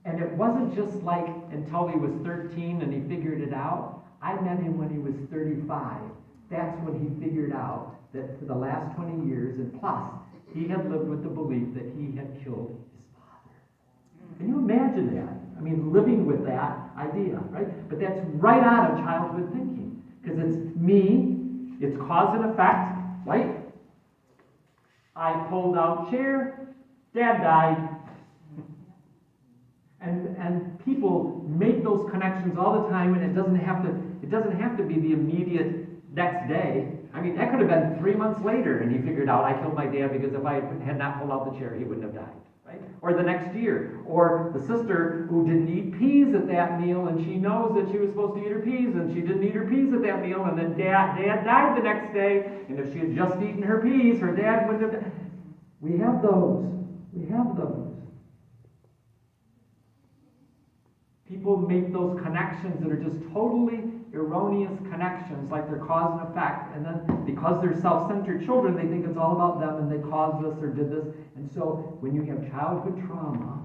And it wasn't just like until he was 13 and he figured it out. I met him when he was 35. That's when he figured out that for the last 20 years and plus, he had lived with the belief that he had killed his father. Can you imagine that? I mean, living with that idea, right? But that's right out of childhood thinking. Because it's me, it's cause and effect, right? I pulled out chair, Dad died. And people make those connections all the time, and it doesn't have to be the immediate next day. I mean, that could have been 3 months later, and he figured out I killed my dad because if I had not pulled out the chair, he wouldn't have died, right? Or the next year, or the sister who didn't eat peas at that meal, and she knows that she was supposed to eat her peas, and she didn't eat her peas at that meal, and then dad died the next day, and if she had just eaten her peas, her dad wouldn't have died. We have those. People make those connections that are just totally erroneous connections, like they're cause and effect, and then because they're self-centered children, they think it's all about them and they caused this or did this. And so when you have childhood trauma,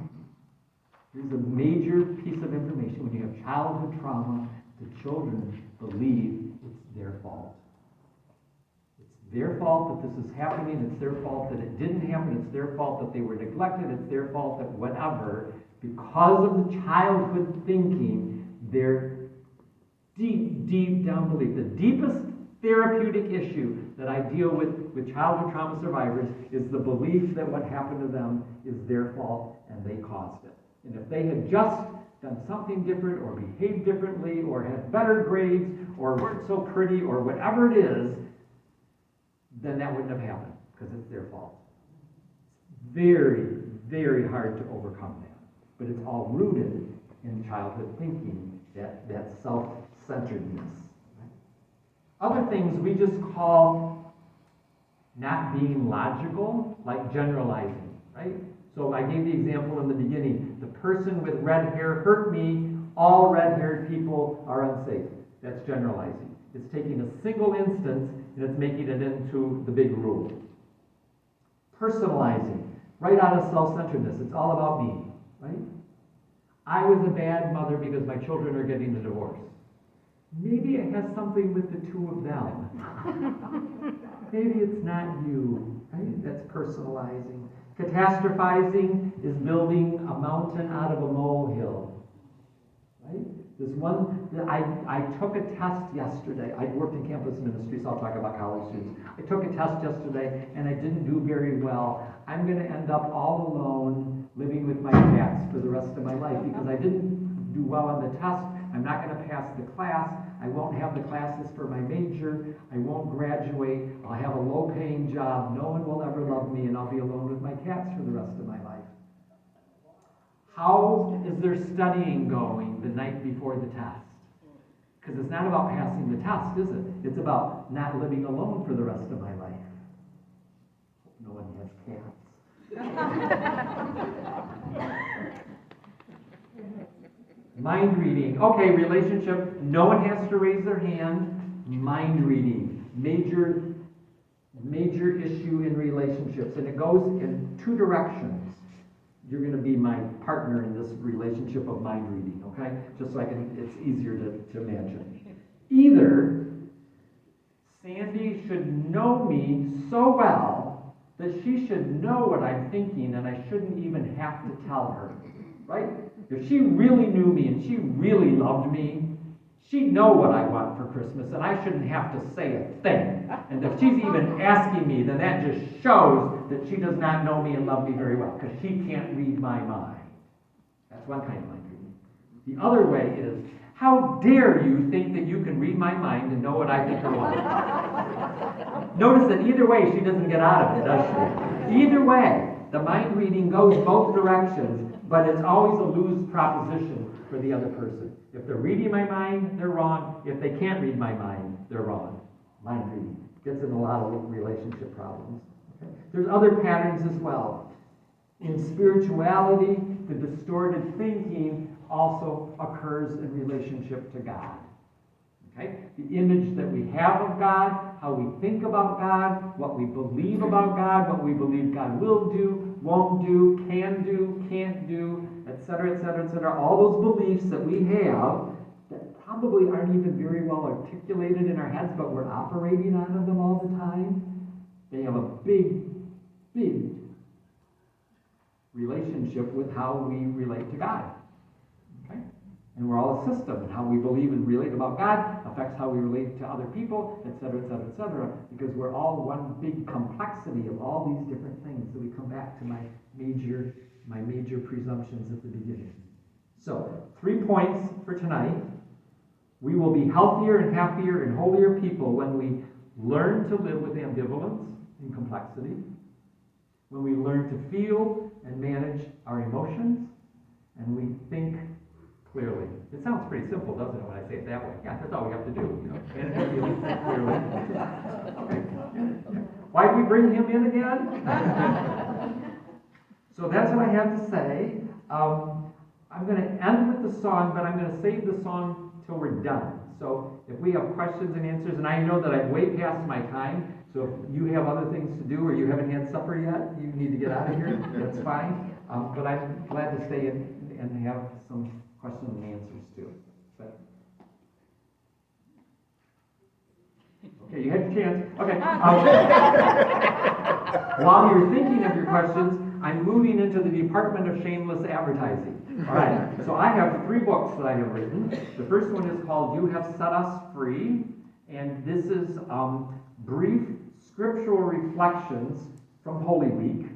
here's a major piece of information. When you have childhood trauma, the children believe it's their fault. It's their fault that this is happening. It's their fault that it didn't happen. It's their fault that they were neglected. It's their fault that whatever. Because of the childhood thinking, their deep down belief, the deepest therapeutic issue that I deal with childhood trauma survivors is the belief that what happened to them is their fault and they caused it. And if they had just done something different or behaved differently or had better grades or weren't so pretty or whatever it is, then that wouldn't have happened because it's their fault. Very, very hard to overcome that. But it's all rooted in childhood thinking, that self-centeredness. Other things we just call not being logical, like generalizing, right? So I gave the example in the beginning. The person with red hair hurt me. All red-haired people are unsafe. That's generalizing. It's taking a single instance and it's making it into the big rule. Personalizing, right out of self-centeredness. It's all about me, right? I was a bad mother because my children are getting a divorce. Maybe it has something with the two of them. Maybe it's not you, right? That's personalizing. Catastrophizing is building a mountain out of a molehill, right? I took a test yesterday. I worked in campus ministry, so I'll talk about college students. I took a test yesterday, and I didn't do very well. I'm going to end up all alone, living with my cats for the rest of my life because I didn't do well on the test. I'm not going to pass the class. I won't have the classes for my major. I won't graduate. I'll have a low-paying job. No one will ever love me, and I'll be alone with my cats for the rest of my life. How is their studying going the night before the test? Because it's not about passing the test, is it? It's about not living alone for the rest of my life. No one has cats. Mind reading. Okay, relationship. No one has to raise their hand. Mind reading. Major issue in relationships. And it goes in two directions. You're going to be my partner in this relationship of mind reading, okay? Just so it's easier to imagine. Either Sandy should know me so well that she should know what I'm thinking and I shouldn't even have to tell her, right? If she really knew me and she really loved me, she'd know what I want for Christmas and I shouldn't have to say a thing. And if she's even asking me, then that just shows that she does not know me and love me very well because she can't read my mind. That's one kind of mind reading. The other way is, how dare you think that you can read my mind and know what I think or want? Notice that either way she doesn't get out of it, does she? Either way, the mind reading goes both directions, but it's always a lose proposition for the other person. If they're reading my mind, they're wrong. If they can't read my mind, they're wrong. Mind reading gets in a lot of relationship problems. Okay? There's other patterns as well. In spirituality, the distorted thinking also occurs in relationship to God. Okay? The image that we have of God, how we think about God, what we believe about God, what we believe God will do, won't do, can't do, etc., etc., etc. All those beliefs that we have that probably aren't even very well articulated in our heads, but we're operating out of them all the time. They have a big relationship with how we relate to God. Okay? And we're all a system, and how we believe and relate about God affects how we relate to other people, etc., etc., etc., because we're all one big complexity of all these different things. So we come back to my major presumptions at the beginning. So, 3 points for tonight. We will be healthier and happier and holier people when we learn to live with ambivalence and complexity, when we learn to feel and manage our emotions, and we think clearly. It sounds pretty simple, doesn't it, when I say it that way? Yeah, that's all we have to do, And feel and think clearly. Okay. Why did we bring him in again? So that's what I have to say. I'm going to end with the song, but I'm going to save the song till we're done. So if we have questions and answers, and I know that I'm way past my time, so if you have other things to do or you haven't had supper yet, you need to get out of here, that's fine. But I'm glad to stay and have some questions and answers too. But, okay, you had your chance. Okay. While you're thinking of your questions, I'm moving into the Department of Shameless Advertising. All right. So I have 3 books that I have written. The first one is called You Have Set Us Free, and this is brief scriptural reflections from Holy Week.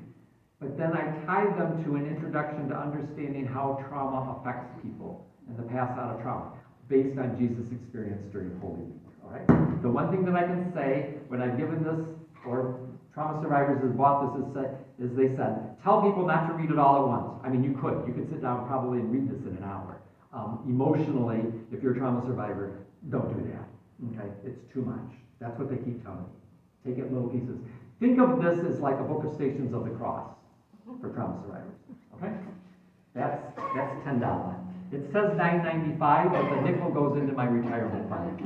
But then I tied them to an introduction to understanding how trauma affects people and the path out of trauma, based on Jesus' experience during Holy Week. All right. The one thing that I can say when I've given this, or trauma survivors have bought this, is they said, tell people not to read it all at once. I mean, you could sit down probably and read this in an hour. Emotionally, if you're a trauma survivor, don't do that. Okay, it's too much. That's what they keep telling me. Take it in little pieces. Think of this as like a book of Stations of the Cross for trauma survivors. Okay? That's $10. It says $9.95, but the nickel goes into my retirement fund.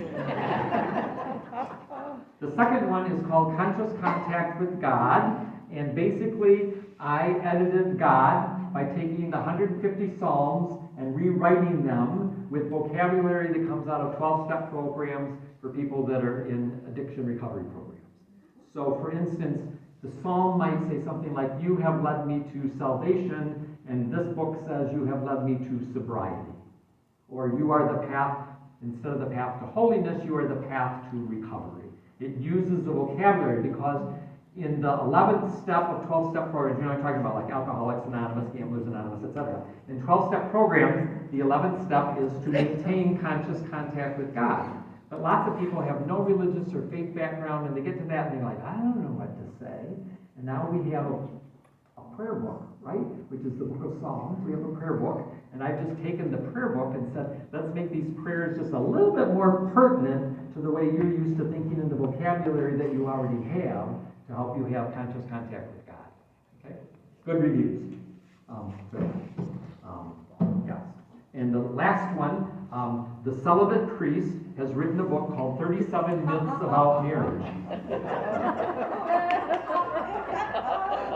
The second one is called Conscious Contact with God, and basically I edited God by taking the 150 Psalms and rewriting them with vocabulary that comes out of 12-step programs for people that are in addiction recovery programs. So for instance, the Psalm might say something like, you have led me to salvation, and this book says you have led me to sobriety. Or you are the path, instead of the path to holiness, you are the path to recovery. It uses the vocabulary because in the 11th step of 12-step programs, you know, I'm talking about like Alcoholics Anonymous, Gamblers Anonymous, etc. In 12-step programs, the 11th step is to maintain conscious contact with God. But lots of people have no religious or faith background, and they get to that and they're like, I don't know what to say. And now we have a prayer book, right? Which is the book of Psalms. We have a prayer book, and I've just taken the prayer book and said, let's make these prayers just a little bit more pertinent to the way you're used to thinking in the vocabulary that you already have to help you have conscious contact with God. Okay? Good reviews. Yes. And the last one, the celibate priest has written a book called 37 Myths About Marriage.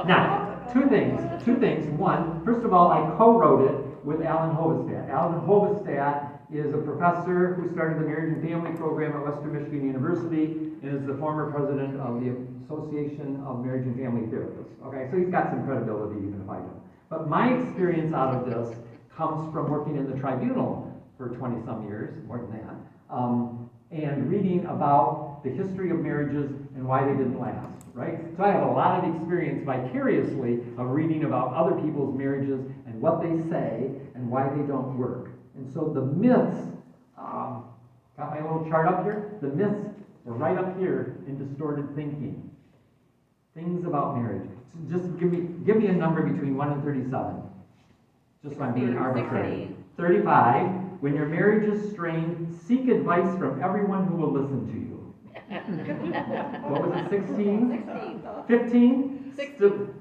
Now, two things. One, first of all, I co-wrote it with Alan Hovestad. Alan Hovestad is a professor who started the Marriage and Family Program at Western Michigan University and is the former president of the Association of Marriage and Family Therapists. Okay, so he's got some credibility even if I don't. But my experience out of this comes from working in the tribunal for 20-some years, more than that, and reading about the history of marriages and why they didn't last, right? So I have a lot of experience vicariously of reading about other people's marriages and what they say and why they don't work. And so the myths, got my little chart up here? The myths are right up here in distorted thinking. Things about marriage. So just give me a number between 1 and 37. Just so I'm being arbitrary. 35. When your marriage is strained, seek advice from everyone who will listen to you. What was it, 16? 15? 16.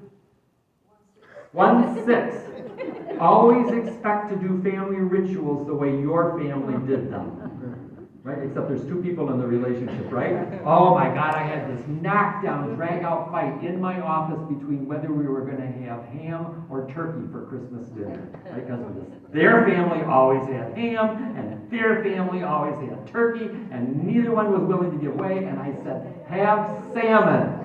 1-6. Always expect to do family rituals the way your family did them. Right? Except there's two people in the relationship, right? Oh my God, I had this knockdown, drag-out fight in my office between whether we were going to have ham or turkey for Christmas dinner. Right? Because of this. Their family always had ham, and their family always had turkey, and neither one was willing to give way, and I said, have salmon.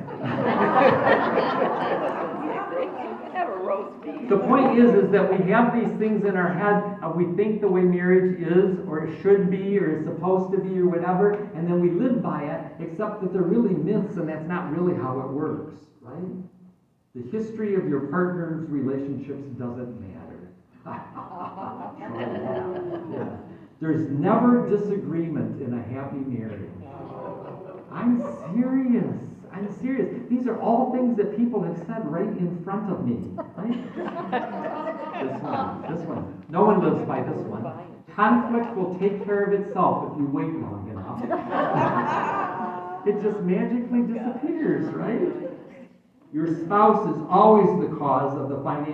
Have a roast beef. The point is that we have these things in our head, we think the way marriage is, or it should be, or is supposed to be, or whatever, and then we live by it, except that they're really myths, and that's not really how it works, right? The history of your partner's relationships doesn't matter. Yeah. There's never disagreement in a happy marriage. I'm serious. These are all things that people have said right in front of me. Right? This one. No one lives by this one. Conflict will take care of itself if you wait long enough. It just magically disappears, right? Your spouse is always the cause of the financial